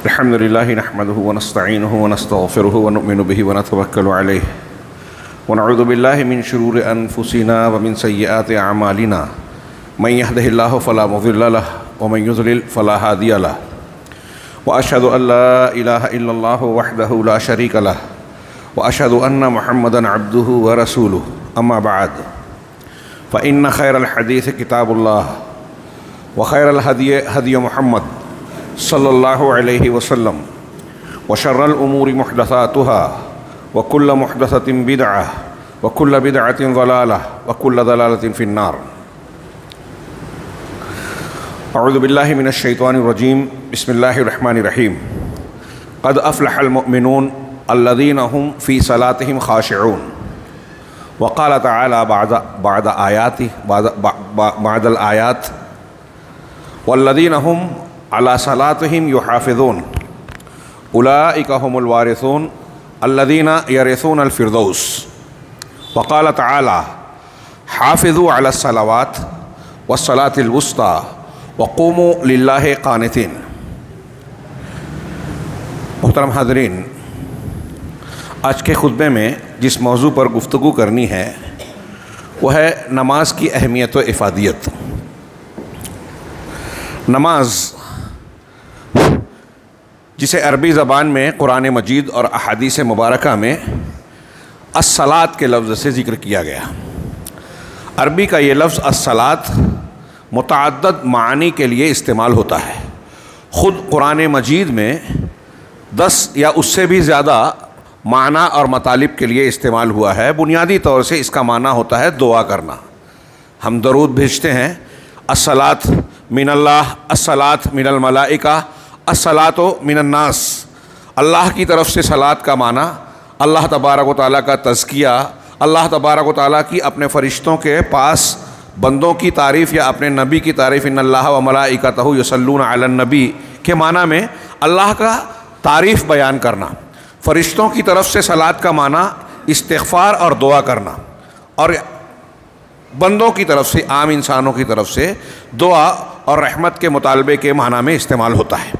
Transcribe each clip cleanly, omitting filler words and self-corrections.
الحمد لله نحمده ونستعينه ونستغفره ونؤمن به ونتوكل عليه ونعوذ بالله من شرور أنفسنا ومن سيئات أعمالنا من يهده الله فلا مضل له ومن يضلل فلا هادي له وأشهد أن لا إله إلا الله وحده لا شريك له وأشهد أن محمدا عبده ورسوله أما بعد فإن خير الحديث كتاب الله وخير الهدي هدي محمد صلى الله عليه وسلم وشر الأمور محدثاتها وكل محدثة بدعة وكل بدعة ضلالة وكل ضلالة في النار. أعوذ بالله من الشيطان الرجيم. بسم الله الرحمن الرحيم. قد أفلح المؤمنون الذين هم في صلاتهم خاشعون. وقال تعالى بعد الآيات والذين هم على صلاتهم يحافظون أولئك هم الوارثون الذين يرثون الفردوس. وقال تعالى حافظوا على الصلوات والصلاة الوسطى وقوموا للہ قانتین. محترم حاضرین، آج کے خطبے میں جس موضوع پر گفتگو کرنی ہے وہ ہے نماز کی اہمیت و افادیت. نماز جسے عربی زبان میں قرآن مجید اور احادیث مبارکہ میں الصلاۃ کے لفظ سے ذکر کیا گیا. عربی کا یہ لفظ الصلاۃ متعدد معانی کے لیے استعمال ہوتا ہے. خود قرآن مجید میں 10 یا اس سے بھی زیادہ معنی اور مطالب کے لیے استعمال ہوا ہے. بنیادی طور سے اس کا معنی ہوتا ہے دعا کرنا. ہم درود بھیجتے ہیں الصلاۃ من اللہ، الصلاۃ من الملائکہ، الصلاۃ من الناس. اللہ کی طرف سے صلاۃ کا معنی اللہ تبارک و تعالیٰ کا تزکیہ، اللہ تبارک و تعالیٰ کی اپنے فرشتوں کے پاس بندوں کی تعریف یا اپنے نبی کی تعریف، ان اللہ و ملائکتہ یصلون علی النبی کے معنی میں اللہ کا تعریف بیان کرنا. فرشتوں کی طرف سے صلاۃ کا معنی استغفار اور دعا کرنا، اور بندوں کی طرف سے، عام انسانوں کی طرف سے دعا اور رحمت کے مطالبے کے معنی میں استعمال ہوتا ہے.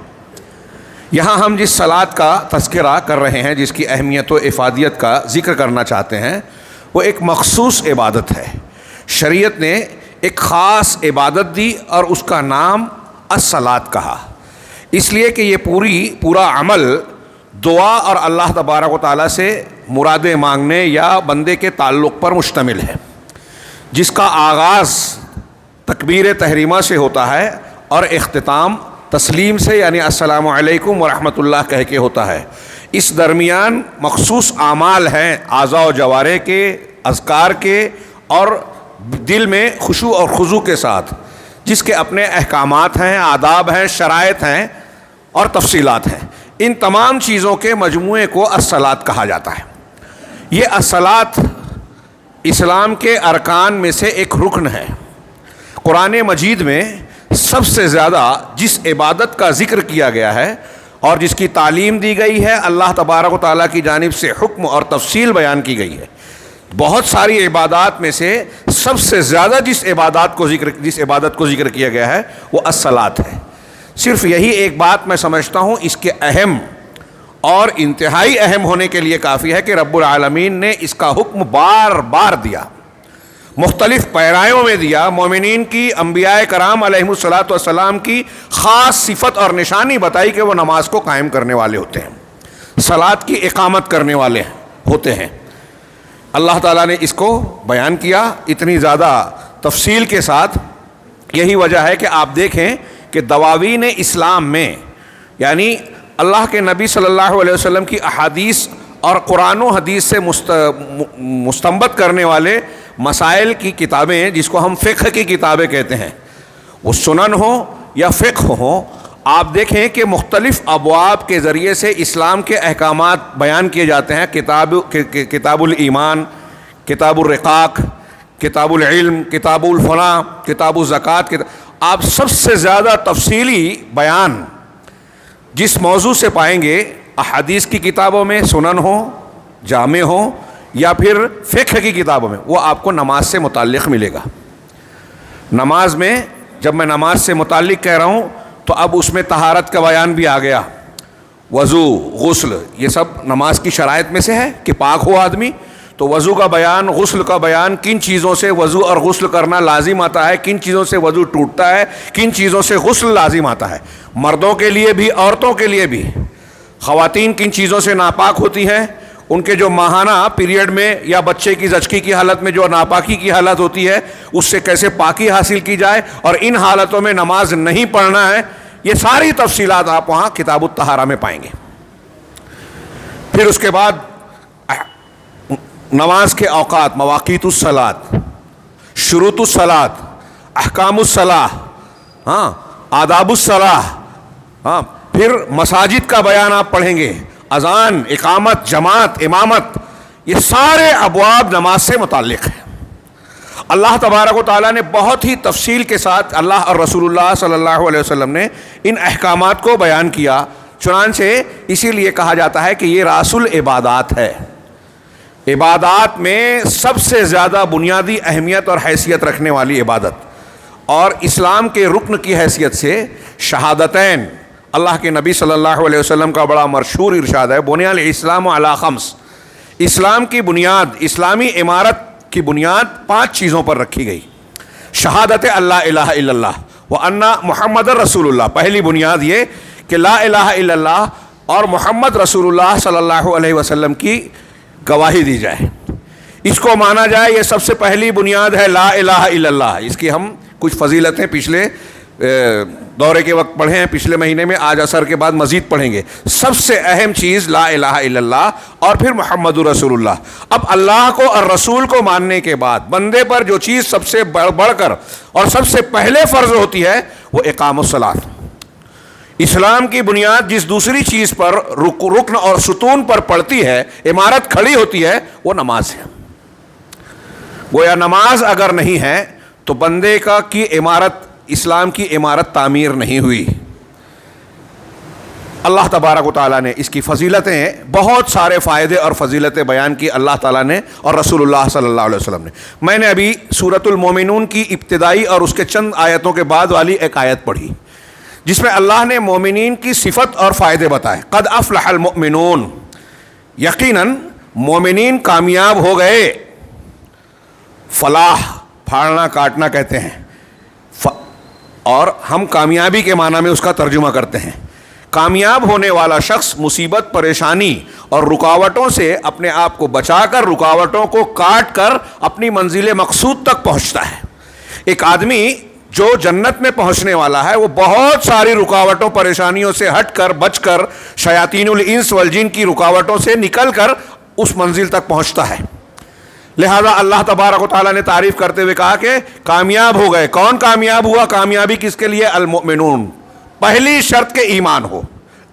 یہاں ہم جس صلاۃ کا تذکرہ کر رہے ہیں، جس کی اہمیت و افادیت کا ذکر کرنا چاہتے ہیں، وہ ایک مخصوص عبادت ہے. شریعت نے ایک خاص عبادت دی اور اس کا نام الصلاۃ کہا، اس لیے کہ یہ پورا عمل دعا اور اللہ تبارک و تعالیٰ سے مرادیں مانگنے یا بندے کے تعلق پر مشتمل ہے، جس کا آغاز تکبیر تحریمہ سے ہوتا ہے اور اختتام تسلیم سے، یعنی السلام علیکم ورحمۃ اللہ کہہ کے ہوتا ہے. اس درمیان مخصوص اعمال ہیں اعضاء و جوارح کے، اذکار کے اور دل میں خشوع اور خضوع کے ساتھ، جس کے اپنے احکامات ہیں، آداب ہیں، شرائط ہیں اور تفصیلات ہیں. ان تمام چیزوں کے مجموعے کو الصلاۃ کہا جاتا ہے. یہ الصلاۃ اسلام کے ارکان میں سے ایک رکن ہے. قرآن مجید میں سب سے زیادہ جس عبادت کا ذکر کیا گیا ہے اور جس کی تعلیم دی گئی ہے، اللہ تبارک و تعالیٰ کی جانب سے حکم اور تفصیل بیان کی گئی ہے. بہت ساری عبادات میں سے سب سے زیادہ جس عبادت کو ذکر کیا گیا ہے وہ الصلاۃ ہے. صرف یہی ایک بات میں سمجھتا ہوں اس کے اہم اور انتہائی اہم ہونے کے لیے کافی ہے کہ رب العالمین نے اس کا حکم بار بار دیا، مختلف پیرایوں میں دیا. مومنین کی، انبیاء کرام علیہم الصلاۃ والسلام کی خاص صفت اور نشانی بتائی کہ وہ نماز کو قائم کرنے والے ہوتے ہیں، صلاۃ کی اقامت کرنے والے ہوتے ہیں. اللہ تعالیٰ نے اس کو بیان کیا اتنی زیادہ تفصیل کے ساتھ. یہی وجہ ہے کہ آپ دیکھیں کہ دواوین اسلام میں، یعنی اللہ کے نبی صلی اللہ علیہ وسلم کی احادیث اور قرآن و حدیث سے مستنبط کرنے والے مسائل کی کتابیں، جس کو ہم فقہ کی کتابیں کہتے ہیں، وہ سنن ہوں یا فقہ ہوں، آپ دیکھیں کہ مختلف ابواب کے ذریعے سے اسلام کے احکامات بیان کیے جاتے ہیں. کتاب الایمان، کتاب الرقاق، کتاب العلم، کتاب الفلاں، کتاب الزکوٰۃ. آپ سب سے زیادہ تفصیلی بیان جس موضوع سے پائیں گے احادیث کی کتابوں میں، سنن ہوں، جامع ہوں یا پھر فقہ کی کتابوں میں، وہ آپ کو نماز سے متعلق ملے گا. نماز میں جب میں نماز سے متعلق کہہ رہا ہوں تو اب اس میں طہارت کا بیان بھی آ گیا، وضو، غسل، یہ سب نماز کی شرائط میں سے ہے کہ پاک ہو آدمی. تو وضو کا بیان، غسل کا بیان، کن چیزوں سے وضو اور غسل کرنا لازم آتا ہے، کن چیزوں سے وضو ٹوٹتا ہے، کن چیزوں سے غسل لازم آتا ہے، مردوں کے لیے بھی عورتوں کے لیے بھی. خواتین کن چیزوں سے ناپاک ہوتی ہیں، ان کے جو ماہانہ پیریڈ میں یا بچے کی زچگی کی حالت میں جو ناپاکی کی حالت ہوتی ہے اس سے کیسے پاکی حاصل کی جائے، اور ان حالتوں میں نماز نہیں پڑھنا ہے. یہ ساری تفصیلات آپ وہاں کتاب الطہارہ میں پائیں گے. پھر اس کے بعد نماز کے اوقات، مواقیت الصلاۃ، شروط الصلاۃ، احکام الصلاۃ، آداب الصلاۃ، پھر مساجد کا بیان آپ پڑھیں گے، اذان، اقامت، جماعت، امامت، یہ سارے ابواب نماز سے متعلق ہیں. اللہ تبارک و تعالیٰ نے بہت ہی تفصیل کے ساتھ، اللہ اور رسول اللہ صلی اللہ علیہ وسلم نے ان احکامات کو بیان کیا. چنانچہ اسی لیے کہا جاتا ہے کہ یہ راس العبادات ہے. عبادات میں سب سے زیادہ بنیادی اہمیت اور حیثیت رکھنے والی عبادت، اور اسلام کے رکن کی حیثیت سے شہادتین. اللہ کے نبی صلی اللہ علیہ وسلم کا بڑا مشہور ارشاد ہے، بنی الاسلام علی خمس. اسلام کی بنیاد، اسلامی عمارت کی بنیاد 5 چیزوں پر رکھی گئی. شہادت اللہ الہ الا اللہ وان محمد رسول اللہ. پہلی بنیاد یہ کہ لا الہ الا اللہ اور محمد رسول اللہ صلی اللہ علیہ وسلم کی گواہی دی جائے، اس کو مانا جائے. یہ سب سے پہلی بنیاد ہے لا الہ الا اللہ. اس کی ہم کچھ فضیلتیں پچھلے دورے کے وقت پڑھے ہیں، پچھلے مہینے میں، آج عصر کے بعد مزید پڑھیں گے. سب سے اہم چیز لا الہ الا اللہ اور پھر محمد رسول اللہ. اب اللہ کو اور رسول کو ماننے کے بعد بندے پر جو چیز سب سے بڑھ کر اور سب سے پہلے فرض ہوتی ہے وہ اقام الصلاۃ. اسلام کی بنیاد جس دوسری چیز پر رکن اور ستون پر پڑتی ہے، عمارت کھڑی ہوتی ہے، وہ نماز ہے. گویا نماز اگر نہیں ہے تو بندے کی عمارت، اسلام کی عمارت تعمیر نہیں ہوئی. اللہ تبارک و تعالیٰ نے اس کی فضیلتیں، بہت سارے فائدے اور فضیلتیں بیان کی اللہ تعالیٰ نے اور رسول اللہ صلی اللہ علیہ وسلم نے. میں نے ابھی سورۃ المومنون کی ابتدائی اور اس کے چند آیتوں کے بعد والی ایک آیت پڑھی جس میں اللہ نے مومنین کی صفت اور فائدے بتائے. قد افلح المؤمنون، یقیناً مومنین کامیاب ہو گئے. فلاح، پھاڑنا کاٹنا کہتے ہیں، اور ہم کامیابی کے معنی میں اس کا ترجمہ کرتے ہیں. کامیاب ہونے والا شخص مصیبت، پریشانی اور رکاوٹوں سے اپنے آپ کو بچا کر، رکاوٹوں کو کاٹ کر اپنی منزل مقصود تک پہنچتا ہے. ایک آدمی جو جنت میں پہنچنے والا ہے وہ بہت ساری رکاوٹوں، پریشانیوں سے ہٹ کر، بچ کر، شیاطین الانس والجن کی رکاوٹوں سے نکل کر اس منزل تک پہنچتا ہے. لہذا اللہ تبارک و تعالیٰ نے تعریف کرتے ہوئے کہا کہ کامیاب ہو گئے. کون کامیاب ہوا؟ کامیابی کس کے لیے؟ المؤمنون. پہلی شرط کے ایمان ہو،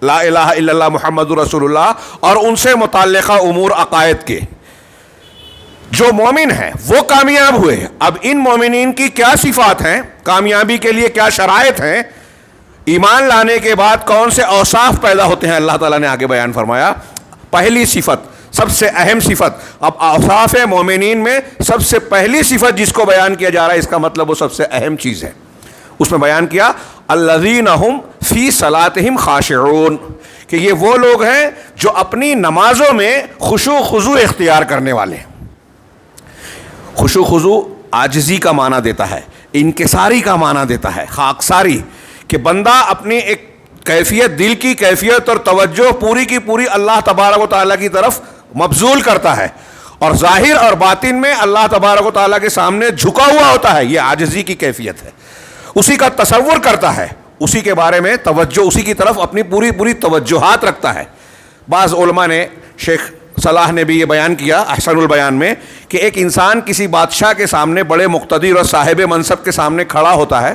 لا الہ الا اللہ محمد رسول اللہ اور ان سے متعلقہ امور عقائد کے. جو مومن ہیں وہ کامیاب ہوئے. اب ان مومنین کی کیا صفات ہیں، کامیابی کے لیے کیا شرائط ہیں، ایمان لانے کے بعد کون سے اوصاف پیدا ہوتے ہیں، اللہ تعالیٰ نے آگے بیان فرمایا. پہلی صفت، سب سے اہم صفت. اب اوصاف مومنین میں سب سے پہلی صفت جس کو بیان کیا جا رہا ہے، اس کا مطلب وہ سب سے اہم چیز ہے. اس میں بیان کیا الذین ہم فی صلاتہم خاشعون، کہ یہ وہ لوگ ہیں جو اپنی نمازوں میں خشوع خضوع اختیار کرنے والے ہیں. خشوع خضوع عاجزی کا معنی دیتا ہے، انکساری کا معنی دیتا ہے، خاکساری، کہ بندہ اپنی ایک کیفیت، دل کی کیفیت اور توجہ پوری کی پوری اللہ تبارک و تعالیٰ کی طرف مبذول کرتا ہے، اور ظاہر اور باطن میں اللہ تبارک و تعالیٰ کے سامنے جھکا ہوا ہوتا ہے. یہ عاجزی کی کیفیت ہے. اسی کا تصور کرتا ہے، اسی کے بارے میں توجہ، اسی کی طرف اپنی پوری توجہات رکھتا ہے. بعض علماء نے، شیخ صلاح نے بھی یہ بیان کیا احسن البیان میں، کہ ایک انسان کسی بادشاہ کے سامنے، بڑے مقتدر اور صاحب منصب کے سامنے کھڑا ہوتا ہے،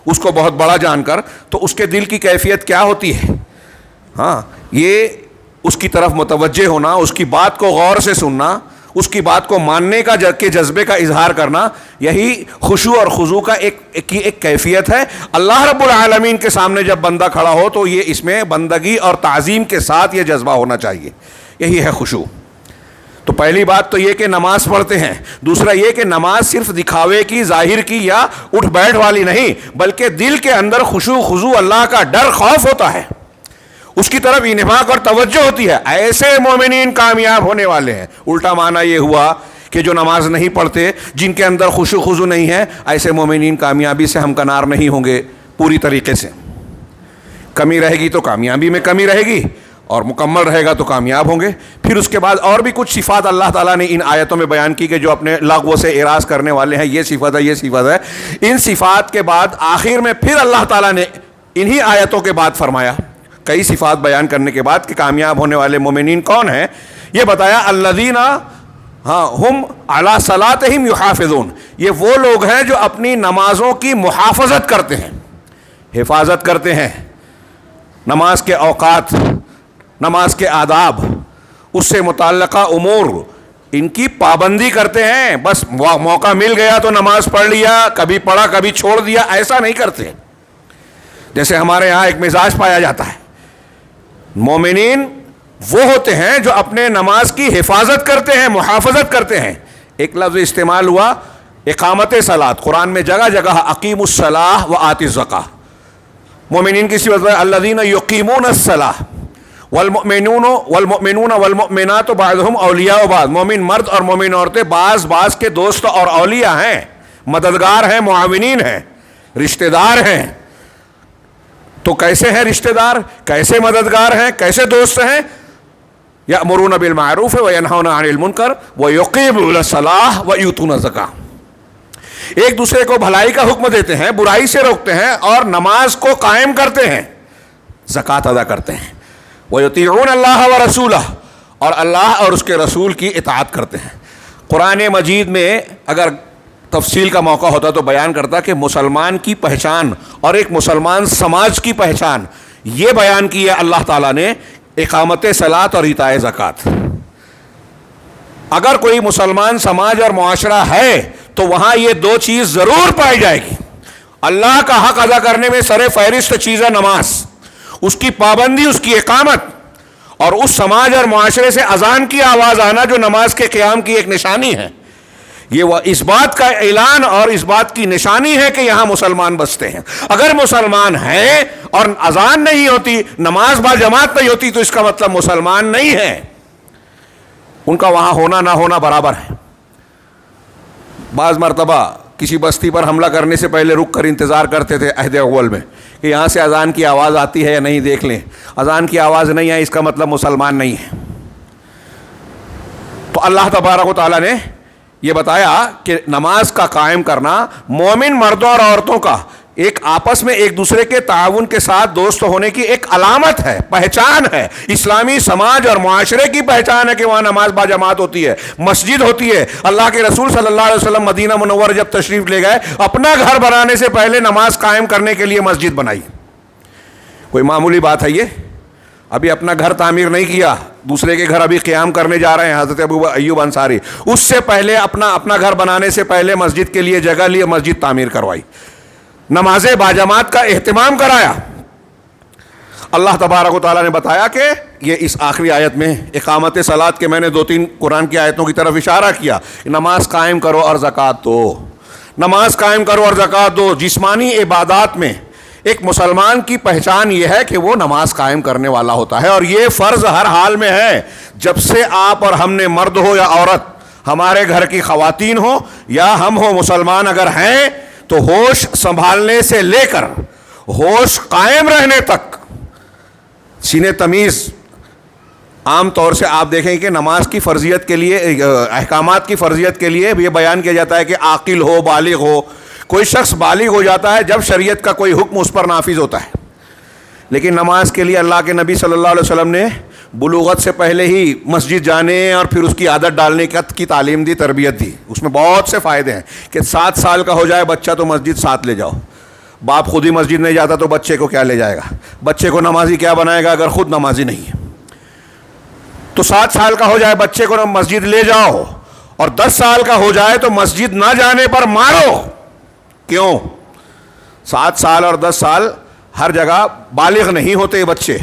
اس کو بہت بڑا جان کر، تو اس کے دل کی کیفیت کیا ہوتی ہے؟ یہ اس کی طرف متوجہ ہونا، اس کی بات کو غور سے سننا، اس کی بات کو ماننے کا جذبے کا اظہار کرنا، یہی خشوع اور خضوع کا ایک کیفیت ہے. اللہ رب العالمین کے سامنے جب بندہ کھڑا ہو تو یہ اس میں بندگی اور تعظیم کے ساتھ یہ جذبہ ہونا چاہیے. یہی ہے خشوع. تو پہلی بات تو یہ کہ نماز پڑھتے ہیں. دوسرا یہ کہ نماز صرف دکھاوے کی، ظاہر کی یا اٹھ بیٹھ والی نہیں، بلکہ دل کے اندر خشوع خضوع، اللہ کا ڈر، خوف ہوتا ہے. اس کی طرف انفاق اور توجہ ہوتی ہے، ایسے مومنین کامیاب ہونے والے ہیں۔ الٹا معنی یہ ہوا کہ جو نماز نہیں پڑھتے، جن کے اندر خشوع خضوع نہیں ہے، ایسے مومنین کامیابی سے ہمکنار نہیں ہوں گے پوری طریقے سے۔ کمی رہے گی تو کامیابی میں کمی رہے گی، اور مکمل رہے گا تو کامیاب ہوں گے۔ پھر اس کے بعد اور بھی کچھ صفات اللہ تعالیٰ نے ان آیتوں میں بیان کی کہ جو اپنے لغو سے اعراض کرنے والے ہیں، یہ صفت ہے، یہ صفت ہے۔ ان صفات کے بعد آخر میں پھر اللہ تعالیٰ نے انہی آیتوں کے بعد فرمایا، کئی صفات بیان کرنے کے بعد کہ کامیاب ہونے والے مومنین کون ہیں، یہ بتایا الذین ہم علی صلاتہم یحافظون، یہ وہ لوگ ہیں جو اپنی نمازوں کی محافظت کرتے ہیں، حفاظت کرتے ہیں، نماز کے اوقات، نماز کے آداب، اس سے متعلقہ امور، ان کی پابندی کرتے ہیں۔ بس موقع مل گیا تو نماز پڑھ لیا، کبھی پڑھا کبھی چھوڑ دیا، ایسا نہیں کرتے۔ جیسے ہمارے ہاں ایک مزاج پایا جاتا ہے، مومنین وہ ہوتے ہیں جو اپنے نماز کی حفاظت کرتے ہیں، محافظت کرتے ہیں۔ ایک لفظ استعمال ہوا اقامت صلاۃ، قرآن میں جگہ جگہ اقیموا الصلاۃ وآتوا الزکاۃ۔ مومنین کی صفت ہے الذین یقیمون الصلاۃ والمؤمنون والمؤمنات بعضهم اولیاء بعض، مومن مرد اور مومن عورتیں بعض کے دوست اور اولیاء ہیں، مددگار ہیں، معاونین ہیں، رشتہ دار ہیں۔ تو کیسے ہیں رشتہ دار، کیسے مددگار ہیں، کیسے دوست ہیں؟ یأمرون بالمعروف وینہون عن المنکر ویقیمون الصلاۃ ویؤتون الزکاۃ، ایک دوسرے کو بھلائی کا حکم دیتے ہیں، برائی سے روکتے ہیں، اور نماز کو قائم کرتے ہیں، زکوٰۃ ادا کرتے ہیں۔ وَيُطِيعُونَ اللَّهَ وَرَسُولَهُ، اور اللہ اور اس کے رسول کی اطاعت کرتے ہیں۔ قرآن مجید میں اگر تفصیل کا موقع ہوتا تو بیان کرتا کہ مسلمان کی پہچان اور ایک مسلمان سماج کی پہچان، یہ بیان کی ہے اللہ تعالیٰ نے اقامت صلاۃ اور ایتاء زکوٰۃ۔ اگر کوئی مسلمان سماج اور معاشرہ ہے تو وہاں یہ دو چیز ضرور پائی جائے گی۔ اللہ کا حق ادا کرنے میں سر فہرست چیز ہے نماز، اس کی پابندی، اس کی اقامت، اور اس سماج اور معاشرے سے اذان کی آواز آنا جو نماز کے قیام کی ایک نشانی ہے۔ یہ وہ اس بات کا اعلان اور اس بات کی نشانی ہے کہ یہاں مسلمان بستے ہیں۔ اگر مسلمان ہیں اور اذان نہیں ہوتی، نماز با جماعت نہیں ہوتی، تو اس کا مطلب مسلمان نہیں ہے، ان کا وہاں ہونا نہ ہونا برابر ہے۔ بعض مرتبہ کسی بستی پر حملہ کرنے سے پہلے رک کر انتظار کرتے تھے عہد اول میں کہ یہاں سے اذان کی آواز آتی ہے یا نہیں، دیکھ لیں۔ اذان کی آواز نہیں ہے، اس کا مطلب مسلمان نہیں ہے۔ تو اللہ تبارک و تعالیٰ نے یہ بتایا کہ نماز کا قائم کرنا مومن مردوں اور عورتوں کا ایک آپس میں ایک دوسرے کے تعاون کے ساتھ دوست ہونے کی ایک علامت ہے، پہچان ہے۔ اسلامی سماج اور معاشرے کی پہچان ہے کہ وہاں نماز با جماعت ہوتی ہے، مسجد ہوتی ہے۔ اللہ کے رسول صلی اللہ علیہ وسلم مدینہ منورہ جب تشریف لے گئے، اپنا گھر بنانے سے پہلے نماز قائم کرنے کے لیے مسجد بنائی۔ کوئی معمولی بات ہے یہ؟ ابھی اپنا گھر تعمیر نہیں کیا، دوسرے کے گھر ابھی قیام کرنے جا رہے ہیں، حضرت ابو ایوب انصاری، اس سے پہلے اپنا گھر بنانے سے پہلے مسجد کے لیے جگہ لی، مسجد تعمیر کروائی، نماز باجماعت کا اہتمام کرایا۔ اللہ تبارک و تعالیٰ نے بتایا کہ یہ اس آخری آیت میں اقامت صلاۃ کے میں نے 2-3 قرآن کی آیتوں کی طرف اشارہ کیا، نماز قائم کرو اور زکوٰۃ دو، نماز قائم کرو اور زکوٰۃ دو۔ جسمانی عبادات میں ایک مسلمان کی پہچان یہ ہے کہ وہ نماز قائم کرنے والا ہوتا ہے، اور یہ فرض ہر حال میں ہے۔ جب سے آپ اور ہم نے، مرد ہو یا عورت، ہمارے گھر کی خواتین ہو یا ہم ہو، مسلمان اگر ہیں تو ہوش سنبھالنے سے لے کر ہوش قائم رہنے تک سینے تمیز۔ عام طور سے آپ دیکھیں کہ نماز کی فرضیت کے لیے، احکامات کی فرضیت کے لیے یہ بیان کیا جاتا ہے کہ عاقل ہو، بالغ ہو۔ کوئی شخص بالغ ہو جاتا ہے جب شریعت کا کوئی حکم اس پر نافذ ہوتا ہے، لیکن نماز کے لیے اللہ کے نبی صلی اللہ علیہ وسلم نے بلوغت سے پہلے ہی مسجد جانے اور پھر اس کی عادت ڈالنے کی تعلیم دی، تربیت دی۔ اس میں بہت سے فائدے ہیں کہ 7 سال کا ہو جائے بچہ تو مسجد ساتھ لے جاؤ۔ باپ خود ہی مسجد نہیں جاتا تو بچے کو کیا لے جائے گا؟ بچے کو نمازی کیا بنائے گا اگر خود نمازی نہیں ہے؟ تو 7 سال کا ہو جائے بچے کو مسجد لے جاؤ، اور 10 سال کا ہو جائے تو مسجد نہ جانے پر مارو۔ کیوں؟ 7 سال اور 10 سال ہر جگہ بالغ نہیں ہوتے بچے،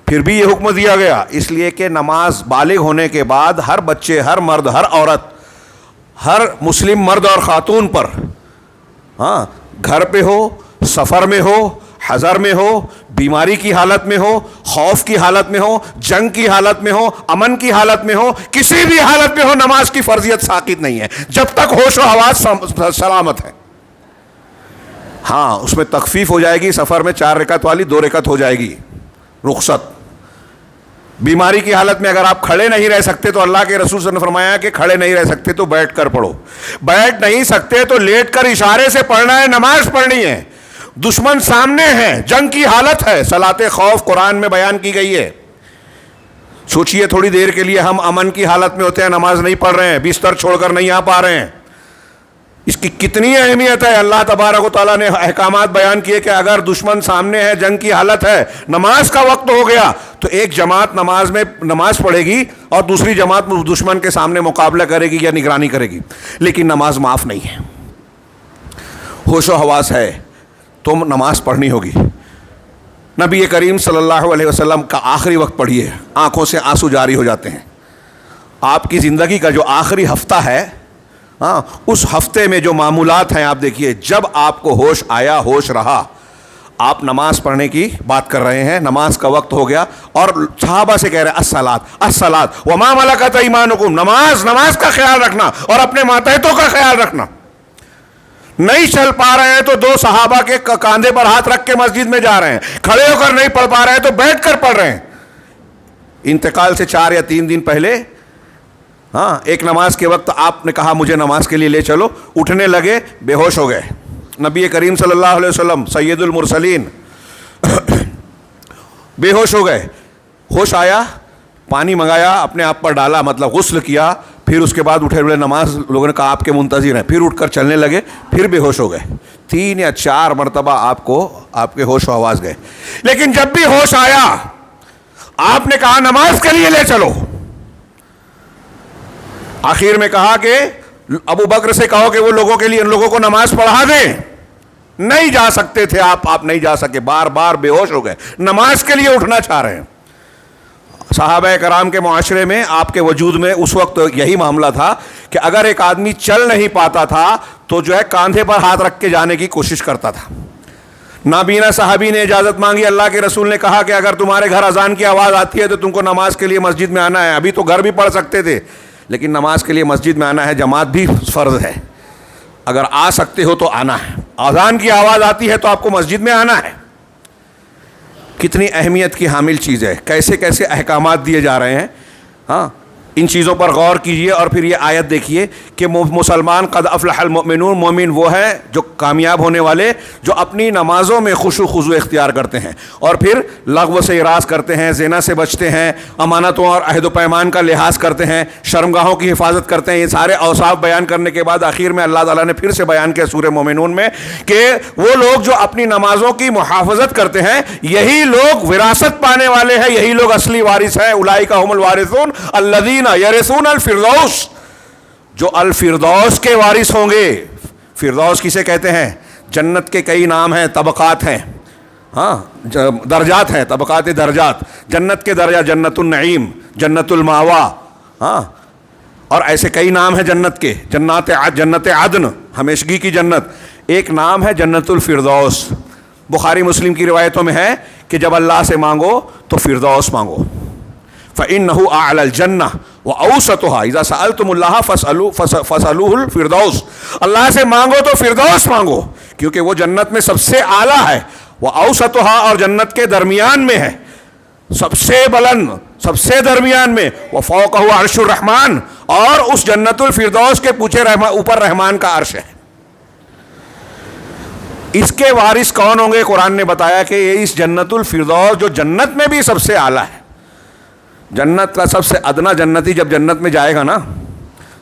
پھر بھی یہ حکم دیا گیا اس لیے کہ نماز بالغ ہونے کے بعد ہر بچے، ہر مرد، ہر عورت، ہر مسلم مرد اور خاتون پر، ہاں، گھر پہ ہو، سفر میں ہو، حضر میں ہو، بیماری کی حالت میں ہو، خوف کی حالت میں ہو، جنگ کی حالت میں ہو، امن کی حالت میں ہو، کسی بھی حالت میں ہو، نماز کی فرضیت ساقط نہیں ہے جب تک ہوش و حواس سلامت ہے۔ ہاں اس میں تخفیف ہو جائے گی، سفر میں 4 رکعت والی 2 رکعت ہو جائے گی رخصت۔ بیماری کی حالت میں اگر آپ کھڑے نہیں رہ سکتے تو اللہ کے رسول صلی اللہ علیہ وسلم نے فرمایا کہ کھڑے نہیں رہ سکتے تو بیٹھ کر پڑھو، بیٹھ نہیں سکتے تو لیٹ کر اشارے سے پڑھنا ہے، نماز پڑھنی ہے۔ دشمن سامنے ہے، جنگ کی حالت ہے، صلاۃ خوف قرآن میں بیان کی گئی ہے۔ سوچئے تھوڑی دیر کے لیے ہم امن کی حالت میں ہوتے ہیں، نماز نہیں پڑھ رہے ہیں، بستر چھوڑ کر نہیں آ پا رہے ہیں، اس کی کتنی اہمیت ہے۔ اللہ تبارک و تعالیٰ نے احکامات بیان کیے کہ اگر دشمن سامنے ہے، جنگ کی حالت ہے، نماز کا وقت ہو گیا تو ایک جماعت نماز پڑھے گی اور دوسری جماعت دشمن کے سامنے مقابلہ کرے گی یا نگرانی کرے گی، لیکن نماز معاف نہیں ہے۔ ہوش و حواس ہے تو نماز پڑھنی ہوگی۔ نبی کریم صلی اللہ علیہ وسلم کا آخری وقت پڑھیے، آنکھوں سے آنسو جاری ہو جاتے ہیں۔ آپ کی زندگی کا جو آخری ہفتہ ہے، ہاں اس ہفتے میں جو معمولات ہیں آپ دیکھیے، جب آپ کو ہوش آیا، ہوش رہا، آپ نماز پڑھنے کی بات کر رہے ہیں، نماز کا وقت ہو گیا اور صحابہ سے کہہ رہے ہیں الصلاۃ الصلاۃ وما ملکت ایمانکم، نماز کا خیال رکھنا اور اپنے ماتحتوں کا خیال رکھنا۔ نہیں چل پا رہے ہیں تو 2 صحابہ کے کاندھے پر ہاتھ رکھ کے مسجد میں جا رہے ہیں، کھڑے ہو کر نہیں پڑھ پا رہے ہیں تو بیٹھ کر پڑھ رہے ہیں۔ انتقال سے 4 یا 3 دن پہلے ایک نماز کے وقت آپ نے کہا مجھے نماز کے لیے لے چلو، اٹھنے لگے، بے ہوش ہو گئے۔ نبی کریم صلی اللہ علیہ وسلم سید المرسلین بے ہوش ہو گئے، ہوش آیا، پانی منگایا، اپنے آپ پر ڈالا، مطلب غسل کیا، پھر اس کے بعد اٹھے ہوئے نماز، لوگوں نے کہا آپ کے منتظر ہیں، پھر اٹھ کر چلنے لگے، پھر بے ہوش ہو گئے۔ 3 یا 4 مرتبہ آپ کے ہوش و حواس گئے، لیکن جب بھی ہوش آیا آپ نے کہا نماز کے لیے لے چلو۔ آخر میں کہا کہ ابو بکر سے کہو کہ وہ لوگوں کے لیے ان لوگوں کو نماز پڑھا دیں۔ نہیں جا سکتے تھے آپ نہیں جا سکے، بار بار بے ہوش ہو گئے، نماز کے لیے اٹھنا چاہ رہے ہیں۔ صحابہ کرام کے معاشرے میں آپ کے وجود میں اس وقت یہی معاملہ تھا کہ اگر ایک آدمی چل نہیں پاتا تھا تو جو ہے کاندھے پر ہاتھ رکھ کے جانے کی کوشش کرتا تھا۔ نابینا صحابی نے اجازت مانگی، اللہ کے رسول نے کہا کہ اگر تمہارے گھر اذان کی آواز آتی ہے تو تم کو نماز کے لیے مسجد میں آنا ہے۔ ابھی تو گھر بھی پڑھ سکتے تھے، لیکن نماز کے لیے مسجد میں آنا ہے، جماعت بھی فرض ہے، اگر آ سکتے ہو تو آنا ہے۔ اذان کی آواز آتی ہے تو آپ کو مسجد میں آنا ہے۔ کتنی اہمیت کی حامل چیز ہے، کیسے کیسے احکامات دیے جا رہے ہیں۔ ان چیزوں پر غور کیجئے اور پھر یہ آیت دیکھیے کہ مسلمان قد افلح المؤمنون، مومن وہ ہے جو کامیاب ہونے والے، جو اپنی نمازوں میں خشوع و خضوع اختیار کرتے ہیں اور پھر لغو سے اراض کرتے ہیں، زنا سے بچتے ہیں، امانتوں اور عہد و پیمان کا لحاظ کرتے ہیں، شرمگاہوں کی حفاظت کرتے ہیں۔ یہ سارے اوصاف بیان کرنے کے بعد آخر میں اللہ تعالیٰ نے پھر سے بیان کیا سورہ مومنون میں کہ وہ لوگ جو اپنی نمازوں کی محافظت کرتے ہیں یہی لوگ وراثت پانے والے ہیں، یہی لوگ اصلی وارث ہیں۔ اولئک هم الوارثون الذین یرثون الفردوس، جو الفردوس کے وارث ہوں گے۔ فردوس کسے کہتے ہیں؟ جنت کے کئی نام ہیں، طبقات ہیں، درجات ہیں، طبقات درجات۔ جنت کے درجہ جنت النعیم، جنت الماوا، اور ایسے کئی نام ہیں جنت کے، جنت عدن، ہمیشگی کی جنت۔ ایک نام ہے جنت الفردوس۔ بخاری مسلم کی روایتوں میں ہے کہ جب اللہ سے مانگو تو فردوس مانگو، فَإِنَّهُ أَعْلَى الْجَنَّةِ وَأَوْسَطُهَا إِذَا سَأَلْتُمُ اللَّهَ فَاسْأَلُوهُ الْفِرْدَوْسَ۔ اللہ سے مانگو تو فردوس مانگو، کیونکہ وہ جنت میں سب سے اعلیٰ ہے۔ وَأَوْسَطُهَا، اور جنت کے درمیان میں ہے، سب سے بلند، سب سے درمیان میں۔ وَفَوْقَهُ عَرْشُ الرَّحْمَٰنِ، اور اس جنت الفردوس کے اوپر رحمان کا عرش ہے۔ اس کے وارث کون ہوں گے؟ قرآن نے بتایا کہ اس جنت الفردوس جو جنت میں بھی سب سے اعلیٰ ہے، جنت کا سب سے ادنا جنتی جب جنت میں جائے گا نا،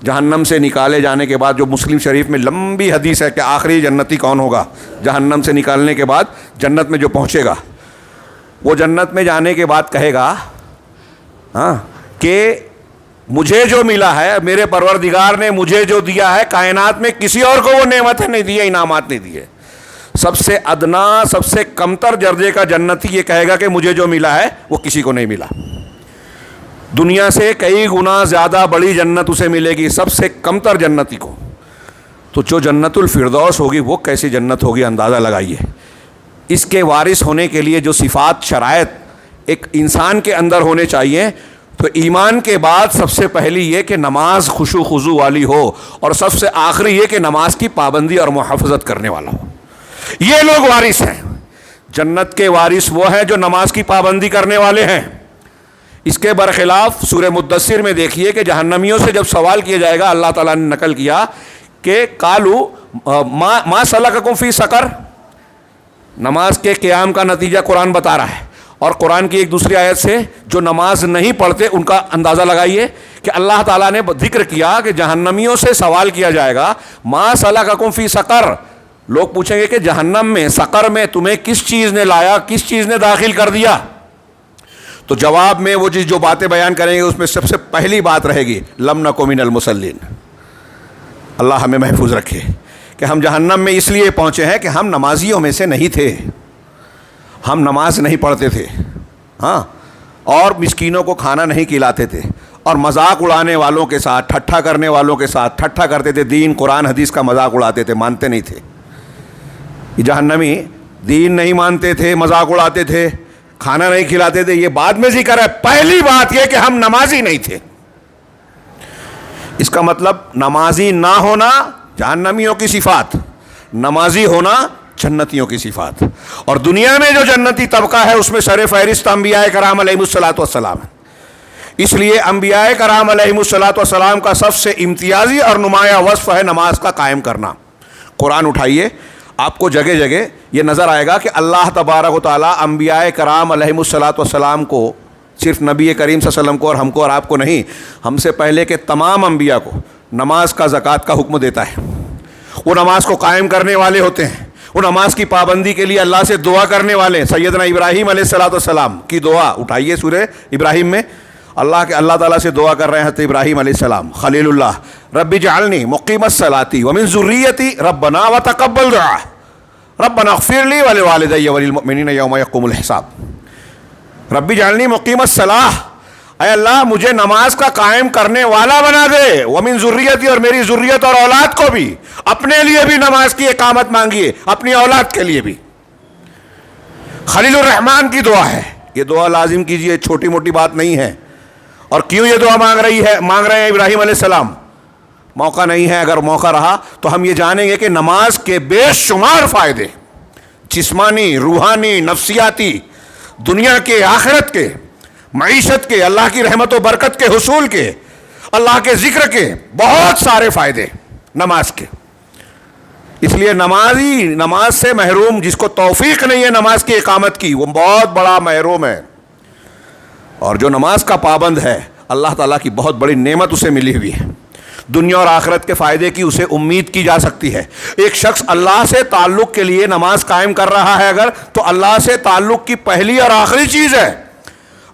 جہنم سے نکالے جانے کے بعد، جو مسلم شریف میں لمبی حدیث ہے کہ آخری جنتی کون ہوگا جہنم سے نکالنے کے بعد جنت میں جو پہنچے گا، وہ جنت میں جانے کے بعد کہے گا کہ مجھے جو ملا ہے، میرے پروردگار نے مجھے جو دیا ہے، کائنات میں کسی اور کو وہ نعمتیں نہیں دی ہے، انعامات نہیں دیے۔ سب سے ادنا، سب سے کمتر درجے کا جنتی یہ کہے گا کہ مجھے جو ملا ہے وہ کسی کو نہیں ملا۔ دنیا سے کئی گنا زیادہ بڑی جنت اسے ملے گی سب سے کمتر جنتی کو۔ تو جو جنت الفردوس ہوگی وہ کیسی جنت ہوگی، اندازہ لگائیے اس کے وارث ہونے کے لیے جو صفات شرائط ایک انسان کے اندر ہونے چاہیے، تو ایمان کے بعد سب سے پہلی یہ کہ نماز خشوع خضوع والی ہو، اور سب سے آخری یہ کہ نماز کی پابندی اور محافظت کرنے والا ہو۔ یہ لوگ وارث ہیں۔ جنت کے وارث وہ ہیں جو نماز کی پابندی کرنے والے ہیں۔ اس کے برخلاف سورہ مدثر میں دیکھیے کہ جہنمیوں سے جب سوال کیا جائے گا، اللہ تعالیٰ نے نقل کیا کہ قالو ما سلککم فی سقر، نماز کے قیام کا نتیجہ قرآن بتا رہا ہے، اور قرآن کی ایک دوسری آیت سے جو نماز نہیں پڑھتے ان کا اندازہ لگائیے کہ اللہ تعالیٰ نے ذکر کیا کہ جہنمیوں سے سوال کیا جائے گا ما سلککم فی سقر، لوگ پوچھیں گے کہ جہنم میں، سقر میں تمہیں کس چیز نے لایا، کس چیز نے داخل کر دیا؟ تو جواب میں وہ جو باتیں بیان کریں گے اس میں سب سے پہلی بات رہے گی لم نک من المصلین۔ اللہ ہمیں محفوظ رکھے کہ ہم جہنم میں اس لیے پہنچے ہیں کہ ہم نمازیوں میں سے نہیں تھے، ہم نماز نہیں پڑھتے تھے، ہاں، اور مسکینوں کو کھانا نہیں کھلاتے تھے، اور مذاق اڑانے والوں کے ساتھ، ٹھٹھا کرنے والوں کے ساتھ ٹھٹھا کرتے تھے، دین قرآن حدیث کا مذاق اڑاتے تھے، مانتے نہیں تھے۔ یہ جہنمی دین نہیں مانتے تھے، مذاق اڑاتے تھے، کھانا نہیں کھلاتے تھے، یہ بعد میں ذکر ہے۔ پہلی بات یہ کہ ہم نمازی نہیں تھے۔ اس کا مطلب نمازی نہ ہونا جہنمیوں کی صفات، نمازی ہونا جنتیوں کی صفات۔ اور دنیا میں جو جنتی طبقہ ہے اس میں سر فہرست انبیاء کرام علیہم الصلاۃ والسلام ہے۔ اس لیے انبیاء کرام علیہم الصلاۃ والسلام کا سب سے امتیازی اور نمایاں وصف ہے نماز کا قائم کرنا۔ قرآن اٹھائیے، آپ کو جگہ جگہ یہ نظر آئے گا کہ اللہ تبارک و تعالیٰ انبیاء کرام علیہم الصلاۃ والسلام کو، صرف نبی کریم صلی اللہ علیہ وسلم کو اور ہم کو اور آپ کو نہیں، ہم سے پہلے کے تمام انبیاء کو نماز کا، زکوٰۃ کا حکم دیتا ہے۔ وہ نماز کو قائم کرنے والے ہوتے ہیں، وہ نماز کی پابندی کے لیے اللہ سے دعا کرنے والے ہیں۔ سیدنا ابراہیم علیہ الصلاۃ والسلام کی دعا اٹھائیے سورہ ابراہیم میں، اللہ تعالیٰ سے دعا کر رہے ہیں حضرت ابراہیم علیہ السلام خلیل اللہ، رب اجعلنی مقیم الصلاۃ ومن ذریتی ربنا وتقبل دعاء ربنا اغفر لی ولوالدی وللمؤمنین یوم یقوم الحساب۔ رب اجعلنی مقیم الصلاۃ، اے اللہ مجھے نماز کا قائم کرنے والا بنا دے، ومن ذریتی، اور میری ذریت اور اولاد کو بھی، اپنے لیے بھی نماز کی اقامت مانگیے، اپنی اولاد کے لیے بھی۔ خلیل الرحمن کی دعا ہے، یہ دعا لازم کیجئے، چھوٹی موٹی بات نہیں ہے۔ اور کیوں یہ دعا مانگ رہے ہیں ابراہیم علیہ السلام؟ موقع نہیں ہے، اگر موقع رہا تو ہم یہ جانیں گے کہ نماز کے بے شمار فائدے، جسمانی، روحانی، نفسیاتی، دنیا کے، آخرت کے، معیشت کے، اللہ کی رحمت و برکت کے حصول کے، اللہ کے ذکر کے، بہت سارے فائدے نماز کے۔ اس لیے نماز سے محروم، جس کو توفیق نہیں ہے نماز کی اقامت کی، وہ بہت بڑا محروم ہے۔ اور جو نماز کا پابند ہے، اللہ تعالیٰ کی بہت بڑی نعمت اسے ملی ہوئی ہے، دنیا اور آخرت کے فائدے کی اسے امید کی جا سکتی ہے۔ ایک شخص اللہ سے تعلق کے لیے نماز قائم کر رہا ہے اگر، تو اللہ سے تعلق کی پہلی اور آخری چیز ہے۔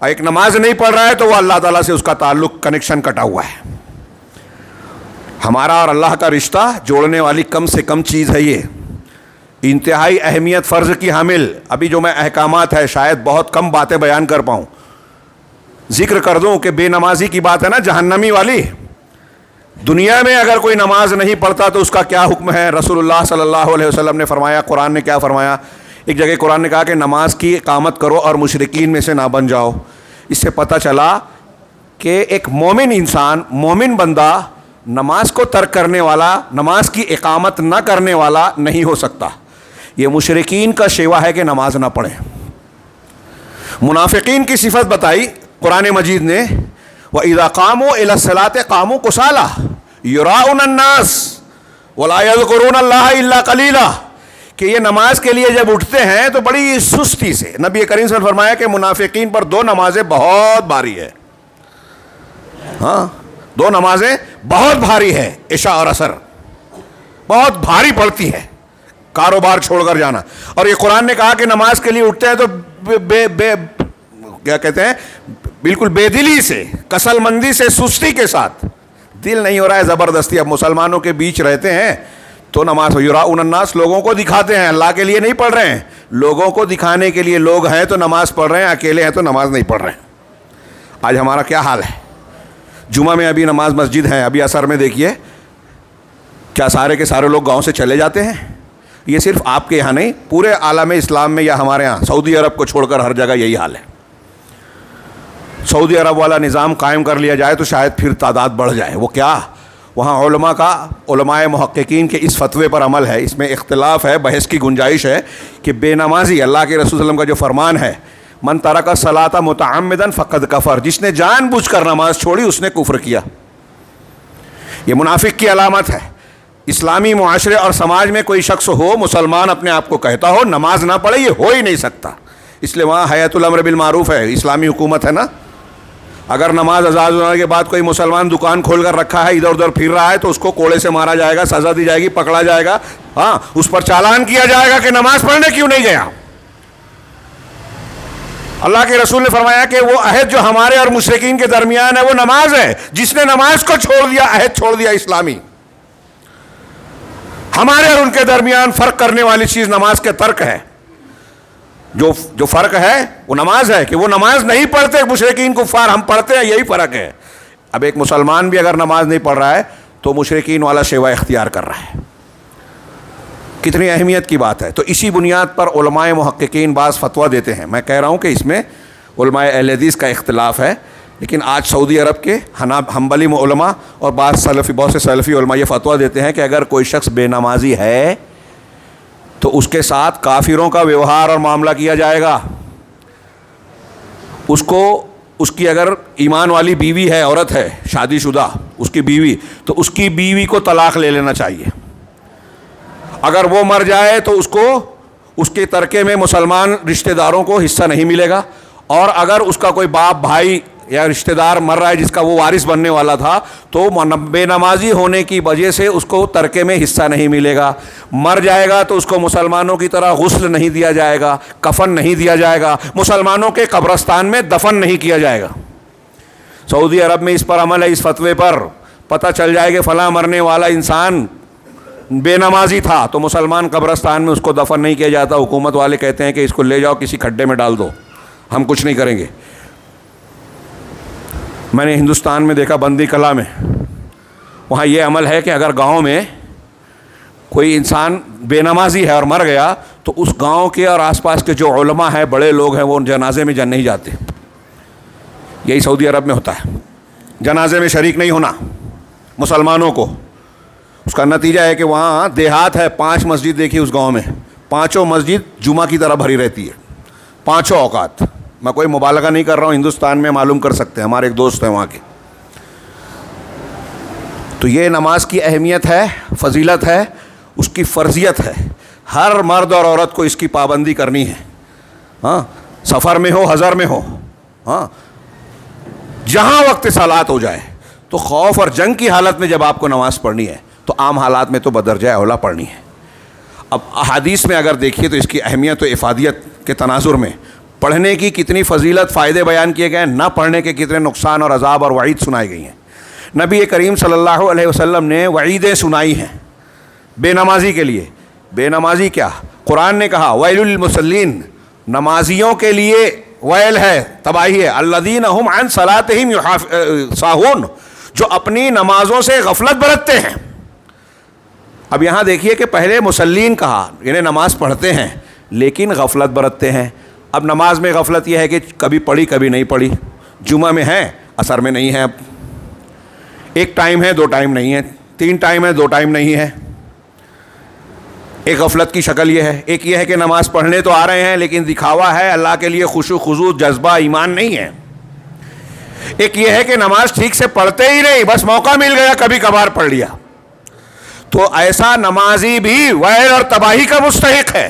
ایک نماز نہیں پڑھ رہا ہے تو وہ اللہ تعالیٰ سے اس کا تعلق، کنیکشن کٹا ہوا ہے۔ ہمارا اور اللہ کا رشتہ جوڑنے والی کم سے کم چیز ہے یہ، انتہائی اہمیت، فرض کی حامل۔ ابھی جو میں احکامات ہے شاید بہت کم باتیں بیان کر پاؤں، ذکر کر دوں کہ بے نمازی کی بات ہے نا جہنمی والی۔ دنیا میں اگر کوئی نماز نہیں پڑھتا تو اس کا کیا حکم ہے؟ رسول اللہ صلی اللہ علیہ وسلم نے فرمایا، قرآن نے کیا فرمایا؟ ایک جگہ قرآن نے کہا کہ نماز کی اقامت کرو اور مشرکین میں سے نہ بن جاؤ۔ اس سے پتہ چلا کہ ایک مومن انسان، مومن بندہ نماز کو ترک کرنے والا، نماز کی اقامت نہ کرنے والا نہیں ہو سکتا۔ یہ مشرکین کا شیوا ہے کہ نماز نہ پڑھیں۔ منافقین کی صفت بتائی قرآن مجید نے، وَإِذَا قَامُوا إِلَى الصَّلَاةِ قَامُوا كُسَالَىٰ يُرَاءُونَ النَّاسَ وَلَا يَذْكُرُونَ اللَّهَ إِلَّا قَلِيلًا، کہ یہ نماز کے لیے جب اٹھتے ہیں تو بڑی سستی سے۔ نبی کریم صلی اللہ علیہ وسلم نے فرمایا کہ منافقین پر دو نمازیں بہت بھاری ہے، ہاں، دو نمازیں بہت بھاری ہے، عشاء اور عصر بہت بھاری پڑتی ہے، کاروبار چھوڑ کر جانا۔ اور یہ قرآن نے کہا کہ نماز کے لیے اٹھتے ہیں تو کیا کہتے ہیں، بالکل بے دلی سے، کسل مندی سے، سستی کے ساتھ، دل نہیں ہو رہا ہے زبردستی۔ اب مسلمانوں کے بیچ رہتے ہیں تو نماز یراؤن الناس، لوگوں کو دکھاتے ہیں، اللہ کے لیے نہیں پڑھ رہے ہیں، لوگوں کو دکھانے کے لیے لوگ ہیں تو نماز پڑھ رہے ہیں، اکیلے ہیں تو نماز نہیں پڑھ رہے ہیں۔ آج ہمارا کیا حال ہے؟ جمعہ میں ابھی نماز مسجد ہے، ابھی عصر میں دیکھیے کیا سارے کے سارے لوگ گاؤں سے چلے جاتے ہیں؟ یہ صرف آپ کے یہاں نہیں، پورے عالم اسلام میں یا ہمارے یہاں سعودی عرب کو چھوڑ کر ہر جگہ یہی حال ہے. سعودی عرب والا نظام قائم کر لیا جائے تو شاید پھر تعداد بڑھ جائے. وہ کیا؟ وہاں علماء محققین کے اس فتوے پر عمل ہے. اس میں اختلاف ہے، بحث کی گنجائش ہے کہ بے نمازی، اللہ کے رسول صلی اللہ علیہ وسلم کا جو فرمان ہے، من ترک الصلاۃ متعمدا فقد کفر، جس نے جان بوجھ کر نماز چھوڑی اس نے کفر کیا. یہ منافق کی علامت ہے. اسلامی معاشرے اور سماج میں کوئی شخص ہو، مسلمان اپنے آپ کو کہتا ہو، نماز نہ پڑھے، یہ ہو ہی نہیں سکتا. اس لیے وہاں حیات الامر بالمعروف ہے، اسلامی حکومت ہے نا. اگر نماز اذان ہونے کے بعد کوئی مسلمان دکان کھول کر رکھا ہے، ادھر ادھر پھر رہا ہے، تو اس کو کوڑے سے مارا جائے گا، سزا دی جائے گی، پکڑا جائے گا. ہاں، اس پر چالان کیا جائے گا کہ نماز پڑھنے کیوں نہیں گیا. اللہ کے رسول نے فرمایا کہ وہ عہد جو ہمارے اور مشرکین کے درمیان ہے وہ نماز ہے. جس نے نماز کو چھوڑ دیا، عہد چھوڑ دیا اسلامی. ہمارے اور ان کے درمیان فرق کرنے والی چیز نماز کے ترک ہے. جو فرق ہے وہ نماز ہے کہ وہ نماز نہیں پڑھتے مشرکین کفار، ہم پڑھتے ہیں، یہی فرق ہے. اب ایک مسلمان بھی اگر نماز نہیں پڑھ رہا ہے تو مشرکین والا شیوا اختیار کر رہا ہے. کتنی اہمیت کی بات ہے. تو اسی بنیاد پر علماء محققین بعض فتویٰ دیتے ہیں. میں کہہ رہا ہوں کہ اس میں علماء اہل حدیث کا اختلاف ہے، لیکن آج سعودی عرب کے حنبلی علماء اور بہت سے سلفی علماء یہ فتویٰ دیتے ہیں کہ اگر کوئی شخص بے نمازی ہے تو اس کے ساتھ کافروں کا ویوہار اور معاملہ کیا جائے گا. اس کی اگر ایمان والی بیوی ہے، عورت ہے شادی شدہ، اس کی بیوی، تو اس کی بیوی کو طلاق لے لینا چاہیے. اگر وہ مر جائے تو اس کے ترکے میں مسلمان رشتہ داروں کو حصہ نہیں ملے گا. اور اگر اس کا کوئی باپ، بھائی یا رشتہ دار مر رہا ہے جس کا وہ وارث بننے والا تھا، تو بے نمازی ہونے کی وجہ سے اس کو ترکے میں حصہ نہیں ملے گا. مر جائے گا تو اس کو مسلمانوں کی طرح غسل نہیں دیا جائے گا، کفن نہیں دیا جائے گا، مسلمانوں کے قبرستان میں دفن نہیں کیا جائے گا. سعودی عرب میں اس پر عمل ہے. اس فتوے پر پتہ چل جائے کہ فلاں مرنے والا انسان بے نمازی تھا تو مسلمان قبرستان میں اس کو دفن نہیں کیا جاتا. حکومت والے کہتے ہیں کہ اس کو لے جاؤ کسی کھڈے میں ڈال دو، ہم کچھ نہیں کریں گے. میں نے ہندوستان میں دیکھا، بندی کلا میں، وہاں یہ عمل ہے کہ اگر گاؤں میں کوئی انسان بے نمازی ہے اور مر گیا تو اس گاؤں کے اور آس پاس کے جو علماء ہیں، بڑے لوگ ہیں، وہ ان جنازے میں نہیں جاتے. یہی سعودی عرب میں ہوتا ہے. جنازے میں شریک نہیں ہونا مسلمانوں کو. اس کا نتیجہ ہے کہ وہاں دیہات ہے، 5 مسجد دیکھی اس گاؤں میں، 5 مسجد جمعہ کی طرح بھری رہتی ہے، 5 اوقات. میں کوئی مبالغہ نہیں کر رہا ہوں، ہندوستان میں معلوم کر سکتے ہیں، ہمارے ایک دوست ہیں وہاں کے. تو یہ نماز کی اہمیت ہے، فضیلت ہے، اس کی فرضیت ہے. ہر مرد اور عورت کو اس کی پابندی کرنی ہے. ہاں، سفر میں ہو، حضر میں ہو، ہاں، جہاں وقت صلات ہو جائے. تو خوف اور جنگ کی حالت میں جب آپ کو نماز پڑھنی ہے تو عام حالات میں تو بدرجہ اولا پڑھنی ہے. اب احادیث میں اگر دیکھیے تو اس کی اہمیت و افادیت کے تناظر میں پڑھنے کی کتنی فضیلت، فائدے بیان کیے گئے، نہ پڑھنے کے کتنے نقصان اور عذاب اور وعید سنائی گئی ہیں. نبی کریم صلی اللہ علیہ وسلم نے وعیدیں سنائی ہیں بے نمازی کے لیے. بے نمازی کیا؟ قرآن نے کہا ویل للمصلین، نمازیوں کے لیے ویل ہے، تباہی ہے. الذین هم عن صلاتهم ساہون، جو اپنی نمازوں سے غفلت برتتے ہیں. اب یہاں دیکھیے کہ پہلے مسلین کہا، یعنی نماز پڑھتے ہیں لیکن غفلت برتتے ہیں. اب نماز میں غفلت یہ ہے کہ کبھی پڑھی کبھی نہیں پڑھی. جمعہ میں ہے، عصر میں نہیں ہے. اب ایک ٹائم ہے، 2 ٹائم نہیں ہے. 3 ٹائم ہے، 2 ٹائم نہیں ہے. ایک غفلت کی شکل یہ ہے. ایک یہ ہے کہ نماز پڑھنے تو آ رہے ہیں لیکن دکھاوا ہے، اللہ کے لیے خشوع خضوع، جذبہ، ایمان نہیں ہے. ایک یہ ہے کہ نماز ٹھیک سے پڑھتے ہی نہیں، بس موقع مل گیا کبھی کبھار پڑھ لیا. تو ایسا نمازی بھی ویل اور تباہی کا مستحق ہے.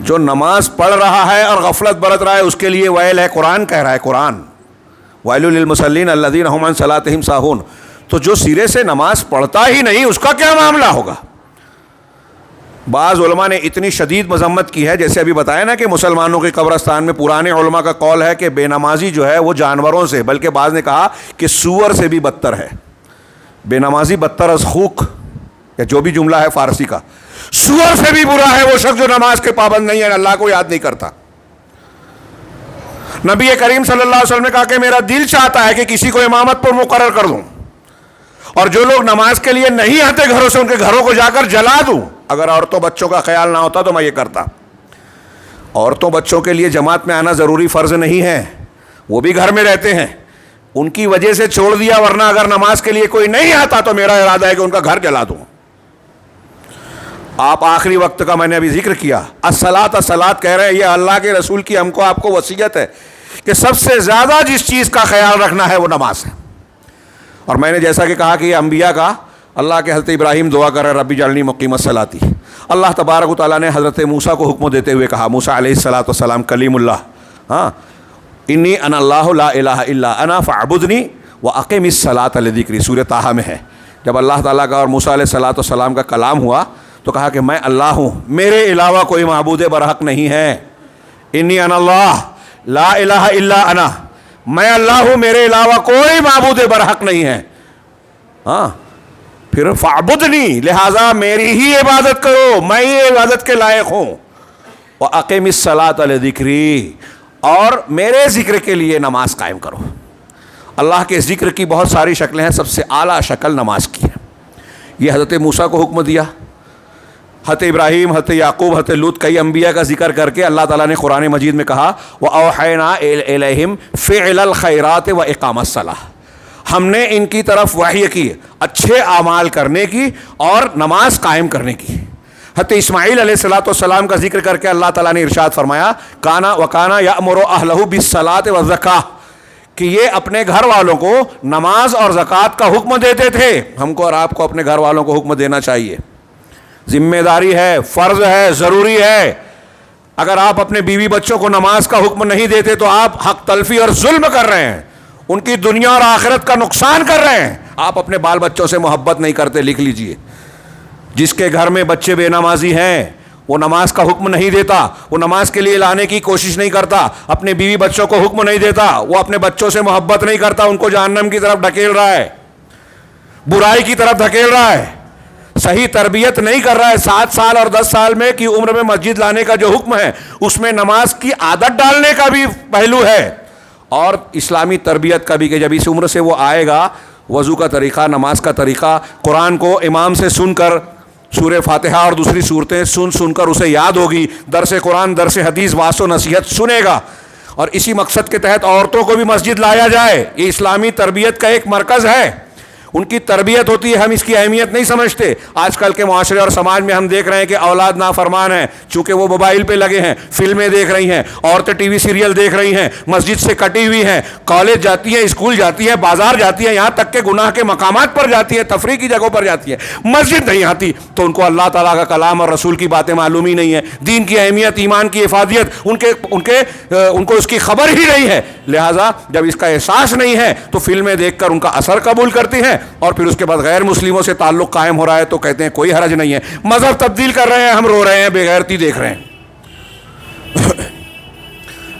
جو نماز پڑھ رہا ہے اور غفلت برت رہا ہے اس کے لیے ویل ہے. قرآن کہہ رہا ہے، قرآن ویل للمصلین الذین هم عن صلاتهم ساہون. تو جو سرے سے نماز پڑھتا ہی نہیں اس کا کیا معاملہ ہوگا؟ بعض علماء نے اتنی شدید مذمت کی ہے، جیسے ابھی بتایا نا کہ مسلمانوں کے قبرستان میں پرانے علماء کا قول ہے کہ بے نمازی جو ہے وہ جانوروں سے، بلکہ بعض نے کہا کہ سور سے بھی بدتر ہے. بے نمازی بدتر از خوک، یا جو بھی جملہ ہے فارسی کا، سور سے بھی برا ہے وہ شخص جو نماز کے پابند نہیں ہے، اللہ کو یاد نہیں کرتا. نبی کریم صلی اللہ علیہ وسلم نے کہا کہ میرا دل چاہتا ہے کہ کسی کو امامت پر مقرر کر دوں اور جو لوگ نماز کے لیے نہیں آتے گھروں سے، ان کے گھروں کو جا کر جلا دوں۔ اگر عورتوں بچوں کا خیال نہ ہوتا تو میں یہ کرتا۔ عورتوں بچوں کے لیے جماعت میں آنا ضروری فرض نہیں ہے، وہ بھی گھر میں رہتے ہیں، ان کی وجہ سے چھوڑ دیا، ورنہ اگر نماز کے لیے کوئی نہیں آتا تو میرا ارادہ ہے کہ ان کا گھر جلا دوں۔ آپ آخری وقت کا میں نے ابھی ذکر کیا، الصلاۃ الصلاۃ کہہ رہے ہیں، یہ اللہ کے رسول کی ہم کو آپ کو وصیت ہے کہ سب سے زیادہ جس چیز کا خیال رکھنا ہے وہ نماز ہے۔ اور میں نے جیسا کہ کہا کہ یہ انبیاء کا، اللہ کے حضرت ابراہیم دعا کر رہے ربی جعلنی مقیم الصلاۃ، اللہ تبارک و تعالیٰ نے حضرت موسیٰ کو حکم دیتے ہوئے کہا، موسیٰ علیہ الصلاۃ والسلام کلیم اللہ، ہاں، انی انا اللہ لا الہ الا انا فاعبدنی واقم الصلاۃ لذکری، سورہ طٰہٰ میں ہے۔ جب اللہ تعالیٰ کا اور موسیٰ علیہ الصلاۃ والسلام کا کلام ہوا تو کہا کہ میں اللہ ہوں، میرے علاوہ کوئی معبود برحق نہیں ہے، انی انا اللہ لا الہ الا انا، میں اللہ ہوں، میرے علاوہ کوئی معبود برحق نہیں ہے۔ ہاں، پھر فاعبدنی، لہٰذا میری ہی عبادت کرو، میں ہی عبادت کے لائق ہوں، واقم الصلاۃ لذکری، اور میرے ذکر کے لیے نماز قائم کرو۔ اللہ کے ذکر کی بہت ساری شکلیں ہیں، سب سے اعلیٰ شکل نماز کی ہے۔ یہ حضرت موسیٰ کو حکم دیا، حضرت ابراہیم، حضرت یعقوب، حضرت لوط، کئی انبیاء کا ذکر کر کے اللہ تعالیٰ نے قرآن مجید میں کہا وَأَوْحَيْنَا إِلَيْهِمْ فِعْلَ الْخَيْرَاتِ وَإِقَامَ الصَّلَاةِ، ہم نے ان کی طرف وحی کی اچھے اعمال کرنے کی اور نماز قائم کرنے کی۔ حضرت اسماعیل علیہ السلام کا ذکر کر کے اللہ تعالیٰ نے ارشاد فرمایا کانا وکانا یأمر اہلہ بالصلاۃ والزکاۃ، کہ یہ اپنے گھر والوں کو نماز اور زکوٰۃ کا حکم دیتے تھے۔ ہم کو اور آپ کو اپنے گھر والوں کو حکم دینا چاہیے، ذمہ داری ہے، فرض ہے، ضروری ہے۔ اگر آپ اپنے بیوی بچوں کو نماز کا حکم نہیں دیتے تو آپ حق تلفی اور ظلم کر رہے ہیں، ان کی دنیا اور آخرت کا نقصان کر رہے ہیں۔ آپ اپنے بال بچوں سے محبت نہیں کرتے، لکھ لیجئے۔ جس کے گھر میں بچے بے نمازی ہیں، وہ نماز کا حکم نہیں دیتا، وہ نماز کے لیے لانے کی کوشش نہیں کرتا، اپنے بیوی بچوں کو حکم نہیں دیتا، وہ اپنے بچوں سے محبت نہیں کرتا، ان کو جہنم کی طرف ڈھکیل رہا ہے، برائی کی طرف دھکیل رہا ہے، صحیح تربیت نہیں کر رہا ہے۔ 7 سال اور 10 سال میں کی عمر میں مسجد لانے کا جو حکم ہے، اس میں نماز کی عادت ڈالنے کا بھی پہلو ہے، اور اسلامی تربیت کا بھی، کہ جب اس عمر سے وہ آئے گا، وضو کا طریقہ، نماز کا طریقہ، قرآن کو امام سے سن کر، سورہ فاتحہ اور دوسری صورتیں سن کر اسے یاد ہوگی، درس قرآن، درس حدیث، واعظ و نصیحت سنے گا، اور اسی مقصد کے تحت عورتوں کو بھی مسجد لایا جائے۔ یہ اسلامی تربیت کا ایک مرکز ہے، ان کی تربیت ہوتی ہے، ہم اس کی اہمیت نہیں سمجھتے۔ آج کل کے معاشرے اور سماج میں ہم دیکھ رہے ہیں کہ اولاد نافرمان ہیں، چونکہ وہ موبائل پہ لگے ہیں، فلمیں دیکھ رہی ہیں، عورتیں ٹی وی سیریل دیکھ رہی ہیں، مسجد سے کٹی ہوئی ہیں، کالج جاتی ہیں، اسکول جاتی ہیں، بازار جاتی ہیں، یہاں تک کہ گناہ کے مقامات پر جاتی ہیں، تفریح کی جگہوں پر جاتی ہیں، مسجد نہیں آتی، تو ان کو اللہ تعالیٰ کا کلام اور رسول کی باتیں معلوم ہی نہیں ہے، دین کی اہمیت، ایمان کی افادیت ان کو اس کی خبر ہی نہیں ہے۔ لہٰذا جب اس کا احساس نہیں ہے تو فلمیں دیکھ کر ان کا اثر قبول کرتی ہیں، اور پھر اس کے بعد غیر مسلموں سے تعلق قائم ہو رہا ہے تو کہتے ہیں کوئی حرج نہیں ہے، مذہب تبدیل کر رہے ہیں، ہم رو رہے ہیں، بے غیرتی دیکھ رہے ہیں۔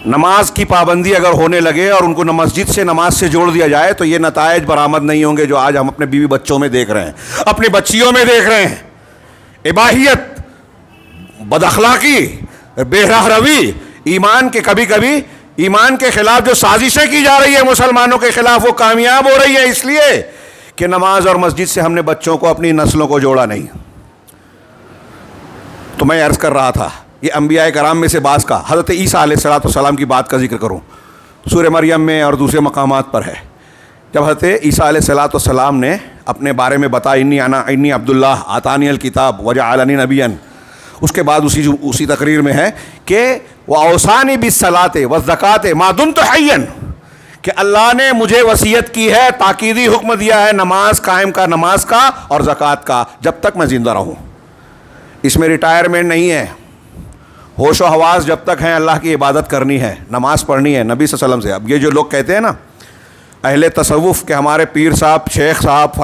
نماز کی پابندی اگر ہونے لگے اور ان کو مسجد سے، نماز سے جوڑ دیا جائے تو یہ نتائج برآمد نہیں ہوں گے جو آج ہم اپنے بیوی بچوں میں دیکھ رہے ہیں، اپنی بچیوں میں دیکھ رہے ہیں۔ اباحیت، بد اخلاقی، بے راہ روی، ایمان کے کبھی کبھی ایمان کے خلاف جو سازشیں کی جا رہی ہے مسلمانوں کے خلاف، وہ کامیاب ہو رہی ہے اس لیے کہ نماز اور مسجد سے ہم نے بچوں کو، اپنی نسلوں کو جوڑا نہیں۔ تو میں عرض کر رہا تھا، یہ انبیاء کرام میں سے بعض کا، حضرت عیسیٰ علیہ السلام کی بات کا ذکر کروں، سورہ مریم میں اور دوسرے مقامات پر ہے۔ جب حضرت عیسیٰ علیہ السلام نے اپنے بارے میں بتایا انی عبداللہ آتانی الکتاب وجعلنی نبیا، اس کے بعد اسی تقریر میں ہے کہ وَأَوْصَانِي بِالصَّلَاةِ وَالزَّكَاةِ مَا دُمْتُ حَيًّا، کہ اللہ نے مجھے وصیت کی ہے، تاکیدی حکم دیا ہے نماز قائم کا، نماز کا اور زکوٰۃ کا، جب تک میں زندہ رہوں۔ اس میں ریٹائرمنٹ نہیں ہے، ہوش و حواس جب تک ہیں اللہ کی عبادت کرنی ہے، نماز پڑھنی ہے نبی صلی اللہ علیہ وسلم سے۔ اب یہ جو لوگ کہتے ہیں نا اہل تصوف کہ ہمارے پیر صاحب، شیخ صاحب،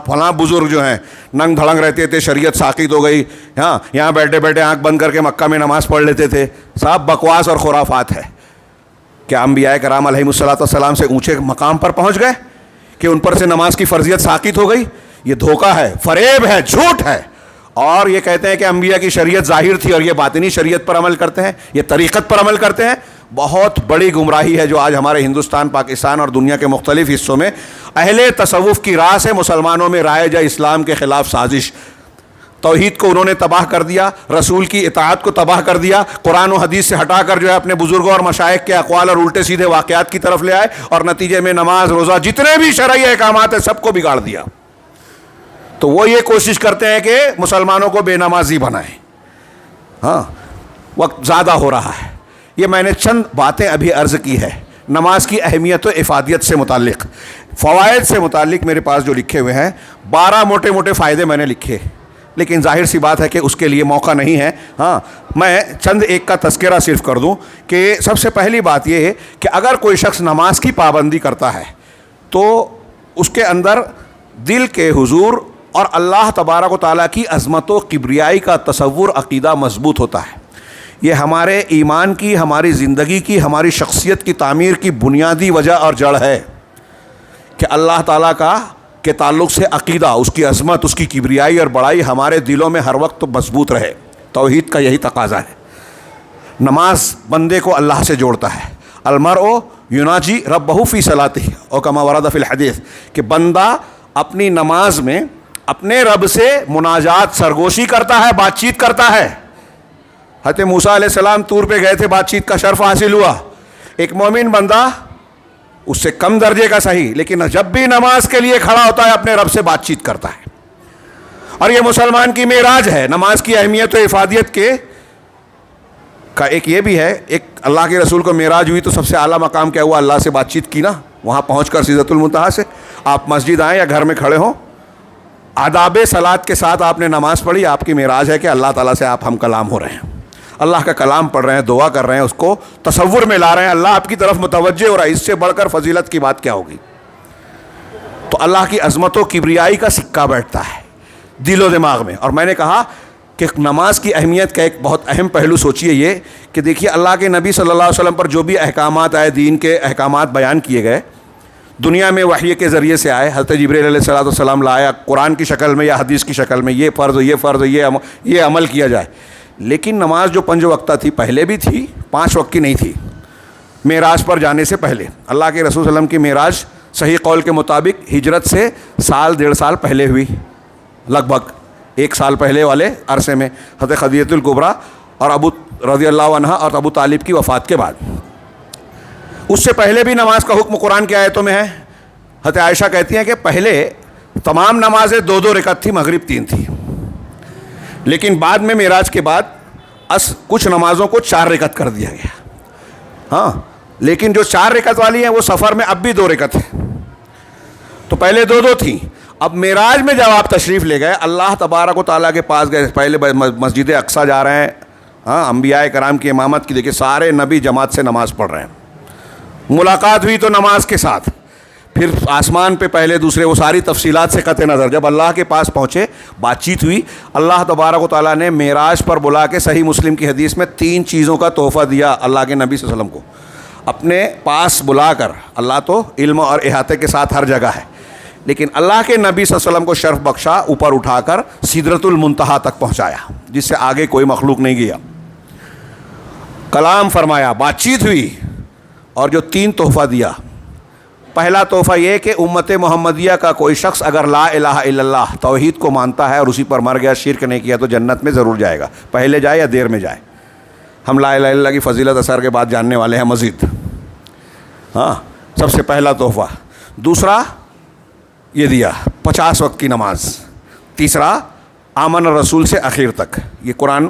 فلاں بزرگ جو ہیں ننگ دھڑنگ رہتے تھے، شریعت ساقط ہو گئی، ہاں یہاں بیٹھے بیٹھے آنکھ بند کر کے مکہ میں نماز پڑھ لیتے تھے، صاحب بکواس اور خرافات ہے۔ کیا انبیاء کرام علیہ السلام سے اونچے مقام پر پہنچ گئے کہ ان پر سے نماز کی فرضیت ساقط ہو گئی؟ یہ دھوکہ ہے، فریب ہے، جھوٹ ہے۔ اور یہ کہتے ہیں کہ انبیاء کی شریعت ظاہر تھی اور یہ باطنی شریعت پر عمل کرتے ہیں، یہ طریقت پر عمل کرتے ہیں۔ بہت بڑی گمراہی ہے جو آج ہمارے ہندوستان، پاکستان اور دنیا کے مختلف حصوں میں اہل تصوف کی راہ سے مسلمانوں میں رائج اسلام کے خلاف سازش۔ توحید کو انہوں نے تباہ کر دیا، رسول کی اطاعت کو تباہ کر دیا، قرآن و حدیث سے ہٹا کر جو ہے اپنے بزرگوں اور مشائخ کے اقوال اور الٹے سیدھے واقعات کی طرف لے آئے، اور نتیجے میں نماز، روزہ، جتنے بھی شرعی احکامات ہیں سب کو بگاڑ دیا۔ تو وہ یہ کوشش کرتے ہیں کہ مسلمانوں کو بے نمازی بنائیں۔ ہاں، وقت زیادہ ہو رہا ہے، یہ میں نے چند باتیں ابھی عرض کی ہے نماز کی اہمیت و افادیت سے متعلق۔ فوائد سے متعلق میرے پاس جو لکھے ہوئے ہیں 12 موٹے موٹے فائدے میں نے لکھے، لیکن ظاہر سی بات ہے کہ اس کے لیے موقع نہیں ہے۔ ہاں، میں چند ایک کا تذکرہ صرف کر دوں کہ سب سے پہلی بات یہ ہے کہ اگر کوئی شخص نماز کی پابندی کرتا ہے تو اس کے اندر دل کے حضور اور اللہ تبارک و تعالیٰ کی عظمت و کبریائی کا تصور، عقیدہ مضبوط ہوتا ہے۔ یہ ہمارے ایمان کی، ہماری زندگی کی، ہماری شخصیت کی تعمیر کی بنیادی وجہ اور جڑ ہے کہ اللہ تعالیٰ کا کے تعلق سے عقیدہ، اس کی عظمت، اس کی کبریائی اور بڑائی ہمارے دلوں میں ہر وقت مضبوط رہے۔ توحید کا یہی تقاضا ہے۔ نماز بندے کو اللہ سے جوڑتا ہے۔ المرء یناجی ربہ فی صلاتہ، او کما ورد فی الحدیث، کہ بندہ اپنی نماز میں اپنے رب سے مناجات، سرگوشی کرتا ہے، بات چیت کرتا ہے۔ حضرت موسیٰ علیہ السلام طور پہ گئے تھے، بات چیت کا شرف حاصل ہوا۔ ایک مومن بندہ اس سے کم درجے کا صحیح، لیکن جب بھی نماز کے لیے کھڑا ہوتا ہے اپنے رب سے بات چیت کرتا ہے۔ اور یہ مسلمان کی معراج ہے۔ نماز کی اہمیت و افادیت کے کا ایک یہ بھی ہے، ایک اللہ کے رسول کو معراج ہوئی تو سب سے اعلیٰ مقام کیا ہوا؟ اللہ سے بات چیت کی نا، وہاں پہنچ کر سدرۃ المنتہا سے۔ آپ مسجد آئیں یا گھر میں کھڑے ہوں، آداب صلاۃ کے ساتھ آپ نے نماز پڑھی، آپ کی معراج ہے کہ اللہ تعالیٰ سے آپ ہم کلام ہو رہے ہیں، اللہ کا کلام پڑھ رہے ہیں، دعا کر رہے ہیں، اس کو تصور میں لا رہے ہیں، اللہ آپ کی طرف متوجہ ہو رہا ہے۔ اس سے بڑھ کر فضیلت کی بات کیا ہوگی؟ تو اللہ کی عظمت و کبریائی کا سکہ بیٹھتا ہے دل و دماغ میں۔ اور میں نے کہا کہ نماز کی اہمیت کا ایک بہت اہم پہلو سوچئے یہ کہ دیکھیے اللہ کے نبی صلی اللہ علیہ وسلم پر جو بھی احکامات آئے، دین کے احکامات بیان کیے گئے، دنیا میں وحی کے ذریعے سے آئے، حضرت جبریل علیہ السلام لایا قرآن کی شکل میں یا حدیث کی شکل میں، یہ فرض، یہ فرض، یہ عمل کیا جائے۔ لیکن نماز جو 5 وقتہ تھی، پہلے بھی تھی، 5 وقت کی نہیں تھی۔ معراج پر جانے سے پہلے اللہ کے رسول صلی اللہ علیہ وسلم کی معراج صحیح قول کے مطابق ہجرت سے 1.5 سال پہلے ہوئی، لگ بھگ 1 سال پہلے والے عرصے میں، حضرت خدیجہ الکبریٰ اور ابو رضی اللہ عنہ اور ابو طالب کی وفات کے بعد۔ اس سے پہلے بھی نماز کا حکم قرآن کی آیتوں میں ہے۔ حضرت عائشہ کہتی ہیں کہ پہلے تمام نمازیں 2 رکعت تھی، مغرب 3 تھی، لیکن بعد میں معراج کے بعد کچھ نمازوں کو 4 رکعت کر دیا گیا۔ ہاں، لیکن جو 4 رکعت والی ہیں وہ سفر میں اب بھی 2 رکعت ہے۔ تو پہلے 2 تھیں۔ اب معراج میں جب آپ تشریف لے گئے، اللہ تبارک و تعالیٰ کے پاس گئے، پہلے مسجد اقصیٰ جا رہے ہیں، ہاں، انبیاء کرام کی امامت کی، دیکھیں سارے نبی جماعت سے نماز پڑھ رہے ہیں۔ ملاقات ہوئی تو نماز کے ساتھ، پھر آسمان پہ پہلے دوسرے، وہ ساری تفصیلات سے قطع نظر جب اللہ کے پاس پہنچے، بات چیت ہوئی، اللہ تبارک و تعالیٰ نے معراج پر بلا کے صحیح مسلم کی حدیث میں 3 چیزوں کا تحفہ دیا اللہ کے نبی صلی اللہ علیہ وسلم کو اپنے پاس بلا کر۔ اللہ تو علم اور احاطے کے ساتھ ہر جگہ ہے، لیکن اللہ کے نبی صلی اللہ علیہ وسلم کو شرف بخشا، اوپر اٹھا کر سدرۃ المنتہا تک پہنچایا، جس سے آگے کوئی مخلوق نہیں گیا۔ کلام فرمایا، بات چیت ہوئی، اور جو 3 تحفہ دیا، پہلا تحفہ یہ کہ امت محمدیہ کا کوئی شخص اگر لا الہ الا اللہ توحید کو مانتا ہے اور اسی پر مر گیا، شرک نہیں کیا، تو جنت میں ضرور جائے گا، پہلے جائے یا دیر میں جائے۔ ہم لا الہ الا اللہ کی فضیلت اثر کے بعد جاننے والے ہیں مزید۔ ہاں، سب سے پہلا تحفہ۔ دوسرا یہ دیا 50 وقت کی نماز۔ تیسرا آمن الرسول سے اخیر تک۔ یہ قرآن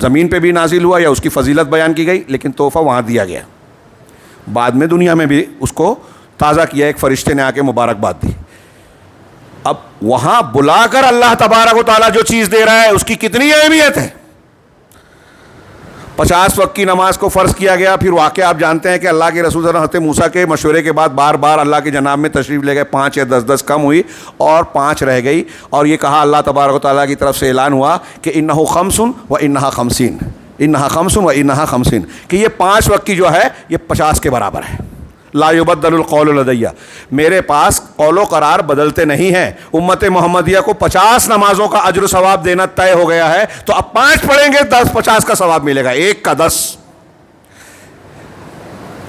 زمین پہ بھی نازل ہوا یا اس کی فضیلت بیان کی گئی، لیکن تحفہ وہاں دیا گیا۔ بعد میں دنیا میں بھی اس کو تازہ کیا، ایک فرشتے نے آ کے مبارکباد دی۔ اب وہاں بلا کر اللہ تبارک و تعالیٰ جو چیز دے رہا ہے اس کی کتنی اہمیت ہے۔ 50 وقت کی نماز کو فرض کیا گیا۔ پھر واقعہ آپ جانتے ہیں کہ اللہ کے رسول صلی اللہ علیہ وسلم حضرت موسیٰ کے مشورے کے بعد بار بار اللہ کے جناب میں تشریف لے گئے، 5 یا 10 کم ہوئی اور 5 رہ گئی، اور یہ کہا اللہ تبارک و تعالیٰ کی طرف سے اعلان ہوا کہ انہ خمس و انہا خمسین، انہا خمس و انہا خمسین، کہ یہ 5 وقت کی جو ہے یہ 50 کے برابر ہے۔ لا یبدل القول لدیہ، میرے پاس قول و قرار بدلتے نہیں ہیں۔ امت محمدیہ کو 50 نمازوں کا اجر و ثواب دینا طے ہو گیا ہے، تو اب 5 پڑھیں گے 50 کا ثواب ملے گا، 1 کا 10۔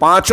5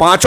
5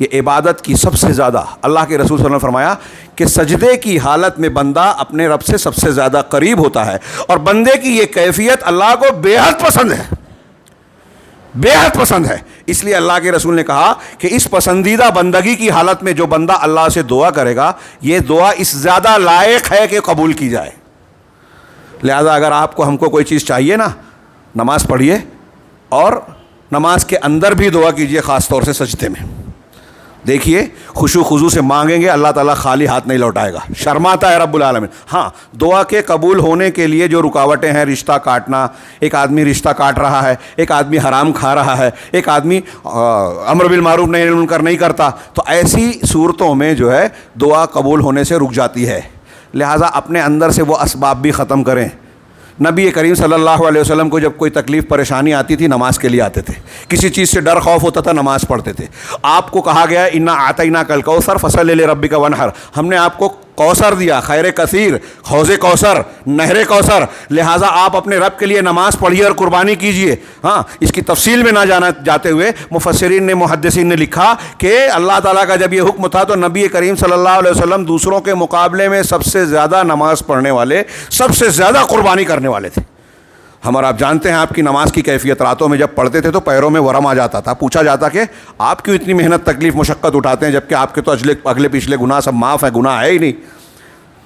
یہ عبادت کی سب سے زیادہ، اللہ کے رسول صلی اللہ علیہ وسلم نے فرمایا کہ سجدے کی حالت میں بندہ اپنے رب سے سب سے زیادہ قریب ہوتا ہے، اور بندے کی یہ کیفیت اللہ کو بے حد پسند ہے، بے حد پسند ہے۔ اس لیے اللہ کے رسول نے کہا کہ اس پسندیدہ بندگی کی حالت میں جو بندہ اللہ سے دعا کرے گا، یہ دعا اس زیادہ لائق ہے کہ قبول کی جائے۔ لہذا اگر آپ کو ہم کو کوئی چیز چاہیے نا، نماز پڑھیے اور نماز کے اندر بھی دعا کیجیے، خاص طور سے سجدے میں۔ دیکھیے خشوع خضوع سے مانگیں گے، اللہ تعالیٰ خالی ہاتھ نہیں لوٹائے گا، شرماتا ہے رب العالمین۔ ہاں، دعا کے قبول ہونے کے لیے جو رکاوٹیں ہیں، رشتہ کاٹنا، ایک آدمی رشتہ کاٹ رہا ہے، ایک آدمی حرام کھا رہا ہے، ایک آدمی امر بالمعروف نہی عن المنکر نہیں کرتا، تو ایسی صورتوں میں جو ہے دعا قبول ہونے سے رک جاتی ہے۔ لہٰذا اپنے اندر سے وہ اسباب بھی ختم کریں۔ نبی کریم صلی اللہ علیہ وسلم کو جب کوئی تکلیف پریشانی آتی تھی، نماز کے لیے آتے تھے، کسی چیز سے ڈر خوف ہوتا تھا، نماز پڑھتے تھے۔ آپ کو کہا گیا انا اعطیناک الکوثر فصل لربک وانحر، ہم نے آپ کو کوثر دیا، خیر کثیر، حوض کوثر، نہر کوثر، لہٰذا آپ اپنے رب کے لیے نماز پڑھیے اور قربانی کیجیے۔ ہاں، اس کی تفصیل میں نہ جاتے ہوئے مفسرین نے، محدثین نے لکھا کہ اللہ تعالیٰ کا جب یہ حکم تھا تو نبی کریم صلی اللہ علیہ وسلم دوسروں کے مقابلے میں سب سے زیادہ نماز پڑھنے والے، سب سے زیادہ قربانی کرنے والے تھے۔ ہمارا آپ جانتے ہیں آپ کی نماز کی کیفیت، راتوں میں جب پڑھتے تھے تو پیروں میں ورم آ جاتا تھا، پوچھا جاتا کہ آپ کیوں اتنی محنت تکلیف مشقت اٹھاتے ہیں جبکہ آپ کے تو اگلے پچھلے گناہ سب معاف ہیں، گناہ ہے ہی نہیں۔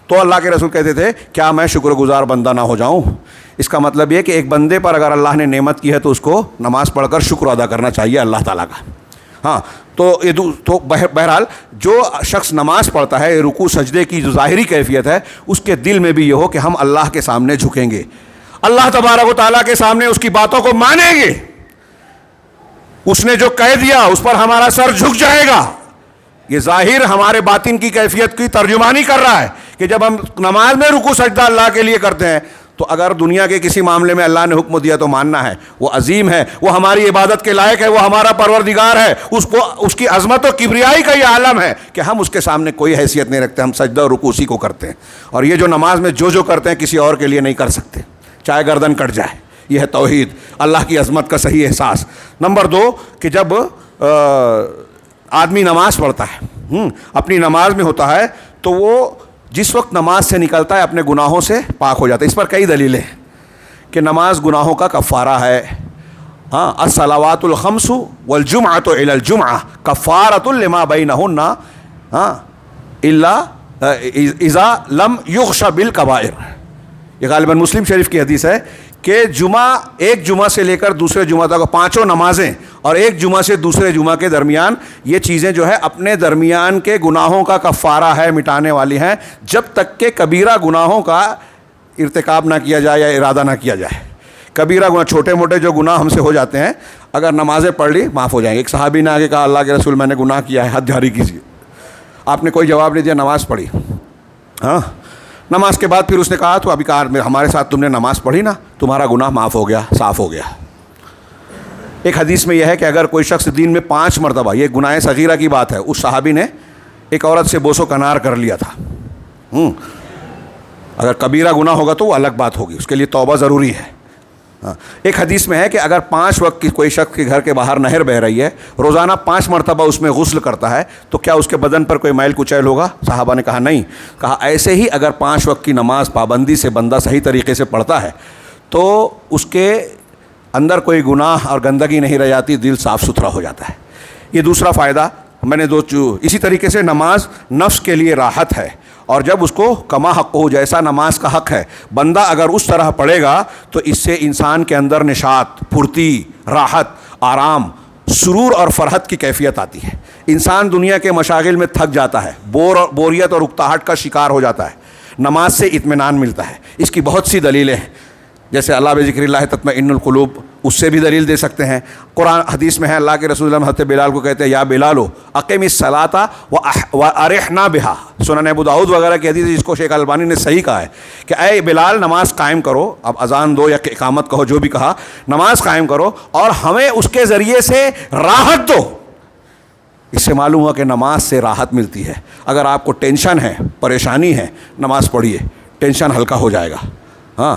تو اللہ کے رسول کہتے تھے کیا میں شکر گزار بندہ نہ ہو جاؤں؟ اس کا مطلب یہ کہ ایک بندے پر اگر اللہ نے نعمت کی ہے تو اس کو نماز پڑھ کر شکر ادا کرنا چاہیے اللہ تعالیٰ کا۔ ہاں، تو بہرحال جو شخص نماز پڑھتا ہے، رکوع سجدے کی جو ظاہری کیفیت ہے، اس کے دل میں بھی یہ ہو کہ ہم اللہ کے سامنے جھکیں گے، اللہ تبارک و تعالیٰ کے سامنے اس کی باتوں کو مانیں گے، اس نے جو کہہ دیا اس پر ہمارا سر جھک جائے گا۔ یہ ظاہر ہمارے باطن کی کیفیت کی ترجمانی کر رہا ہے کہ جب ہم نماز میں رکوع سجدہ اللہ کے لیے کرتے ہیں تو اگر دنیا کے کسی معاملے میں اللہ نے حکم دیا تو ماننا ہے، وہ عظیم ہے، وہ ہماری عبادت کے لائق ہے، وہ ہمارا پروردگار ہے، اس کی عظمت و کبریائی کا یہ عالم ہے کہ ہم اس کے سامنے کوئی حیثیت نہیں رکھتے، ہم سجدہ اور رکوع اسی کو کرتے ہیں، اور یہ جو نماز میں جو کرتے ہیں کسی اور کے لیے نہیں کر سکتے، چاہے گردن کٹ جائے۔ یہ ہے توحید، اللہ کی عظمت کا صحیح احساس۔ نمبر 2 کہ جب آدمی نماز پڑھتا ہے، اپنی نماز میں ہوتا ہے تو وہ جس وقت نماز سے نکلتا ہے اپنے گناہوں سے پاک ہو جاتا ہے۔ اس پر کئی دلیلیں ہیں کہ نماز گناہوں کا کفارہ ہے۔ ہاں، الصلوات الخمس والجمعۃ الی الجمعہ کفارۃ لما بینہن الا اذا لم یغش بالکبائر۔ یہ غالباً مسلم شریف کی حدیث ہے کہ ایک جمعہ سے لے کر دوسرے جمعہ تک 5 نمازیں اور ایک جمعہ سے دوسرے جمعہ کے درمیان یہ چیزیں جو ہے اپنے درمیان کے گناہوں کا کفارہ ہے، مٹانے والی ہیں، جب تک کہ کبیرہ گناہوں کا ارتکاب نہ کیا جائے یا ارادہ نہ کیا جائے۔ کبیرہ گناہ، چھوٹے موٹے جو گناہ ہم سے ہو جاتے ہیں، اگر نمازیں پڑھ لی معاف ہو جائیں گے۔ ایک صحابی نے آگے کہا اللہ کے رسول میں نے گناہ کیا ہے، حد جاری کیجیے۔ آپ نے کوئی جواب نہیں دیا، نماز پڑھی۔ ہاں، نماز کے بعد پھر اس نے کہا تو ابھی کہا ہمارے ساتھ تم نے نماز پڑھی نا، تمہارا گناہ معاف ہو گیا، صاف ہو گیا۔ ایک حدیث میں یہ ہے کہ اگر کوئی شخص دن میں 5 مرتبہ، یہ گناہ صغیرہ کی بات ہے، اس صحابی نے ایک عورت سے بوس و کنار کر لیا تھا۔ اگر کبیرہ گناہ ہوگا تو وہ الگ بات ہوگی، اس کے لیے توبہ ضروری ہے۔ ایک حدیث میں ہے کہ اگر 5 وقت کی کوئی شخص کے گھر کے باہر نہر بہہ رہی ہے، روزانہ 5 مرتبہ اس میں غسل کرتا ہے تو کیا اس کے بدن پر کوئی میل کچیل ہوگا؟ صحابہ نے کہا نہیں۔ کہا ایسے ہی اگر 5 وقت کی نماز پابندی سے بندہ صحیح طریقے سے پڑھتا ہے تو اس کے اندر کوئی گناہ اور گندگی نہیں رہ جاتی، دل صاف ستھرا ہو جاتا ہے۔ یہ دوسرا فائدہ میں نے اسی طریقے سے نماز نفس کے لیے راحت ہے، اور جب اس کو کما حق ہو، جیسا نماز کا حق ہے، بندہ اگر اس طرح پڑھے گا تو اس سے انسان کے اندر نشاط، پھرتی، راحت، آرام، سرور اور فرحت کی کیفیت آتی ہے۔ انسان دنیا کے مشاغل میں تھک جاتا ہے، بوریت اور اکتاہٹ کا شکار ہو جاتا ہے، نماز سے اطمینان ملتا ہے۔ اس کی بہت سی دلیلیں ہیں، جیسے اللہ بذکر اللہ تطمئن القلوب، اس سے بھی دلیل دے سکتے ہیں۔ قرآن حدیث میں ہے اللہ کے رسول اللہ حضرت بلال کو کہتے ہیں یا بلال اقم الصلاۃ وارحنا بہا، سنن ابو داؤد وغیرہ کی حدیث، جس کو شیخ البانی نے صحیح کہا ہے کہ اے بلال نماز قائم کرو، اب اذان دو یا اقامت کہو، جو بھی کہا، نماز قائم کرو اور ہمیں اس کے ذریعے سے راحت دو۔ اس سے معلوم ہوا کہ نماز سے راحت ملتی ہے۔ اگر آپ کو ٹینشن ہے، پریشانی ہے، نماز پڑھیے، ٹینشن ہلکا ہو جائے گا۔ ہاں،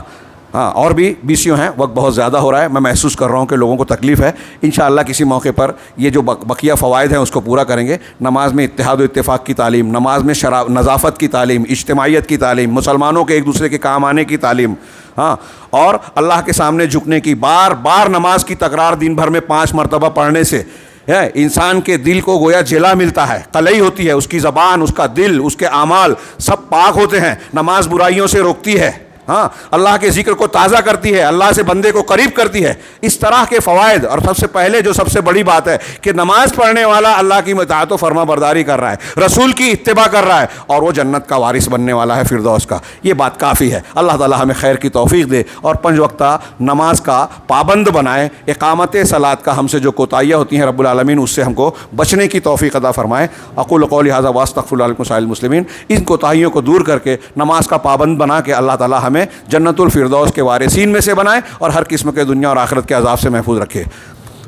ہاں اور بھی بیسیوں ہیں، وقت بہت زیادہ ہو رہا ہے، میں محسوس کر رہا ہوں کہ لوگوں کو تکلیف ہے. انشاءاللہ کسی موقع پر یہ جو بقیہ فوائد ہیں اس کو پورا کریں گے. نماز میں اتحاد و اتفاق کی تعلیم، نماز میں نظافت کی تعلیم، اجتماعیت کی تعلیم، مسلمانوں کے ایک دوسرے کے کام آنے کی تعلیم، ہاں، اور اللہ کے سامنے جھکنے کی، بار بار نماز کی تکرار دن بھر میں 5 مرتبہ پڑھنے سے انسان کے دل کو گویا جلا ملتا ہے، قلعی ہوتی ہے، اس کی زبان، اس کا دل، اس کے اعمال سب پاک ہوتے ہیں. نماز برائیوں سے روکتی ہے، ہاں، اللہ کے ذکر کو تازہ کرتی ہے، اللہ سے بندے کو قریب کرتی ہے. اس طرح کے فوائد. اور سب سے پہلے جو سب سے بڑی بات ہے کہ نماز پڑھنے والا اللہ کی اطاعت و فرما برداری کر رہا ہے، رسول کی اتباع کر رہا ہے، اور وہ جنت کا وارث بننے والا ہے، فردوس کا. یہ بات کافی ہے. اللہ تعالی ہمیں خیر کی توفیق دے اور 5 وقتہ نماز کا پابند بنائے. اقامت صلاۃ کا ہم سے جو کوتاہیاں ہوتی ہیں رب العالمین اس سے ہم کو بچنے کی توفیق عطا فرمائے. اقول قولی ھذا واستغفر اللہ لکم سائر المسلمین. ان کوتاہیوں کو دور کر کے نماز کا پابند بنا کے اللہ تعالی ہمیں جنت الفردوس کے وارثین میں سے بنائے اور ہر قسم کے دنیا اور آخرت کے عذاب سے محفوظ رکھے.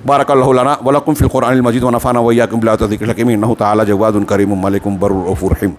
بارک اللہ لنا ولکم فی القرآن المجید ونفعنا وإیاکم بالآیات والذکر الحکیم. انہ تعالی جواد کریم ملک بر رؤوف رحیم.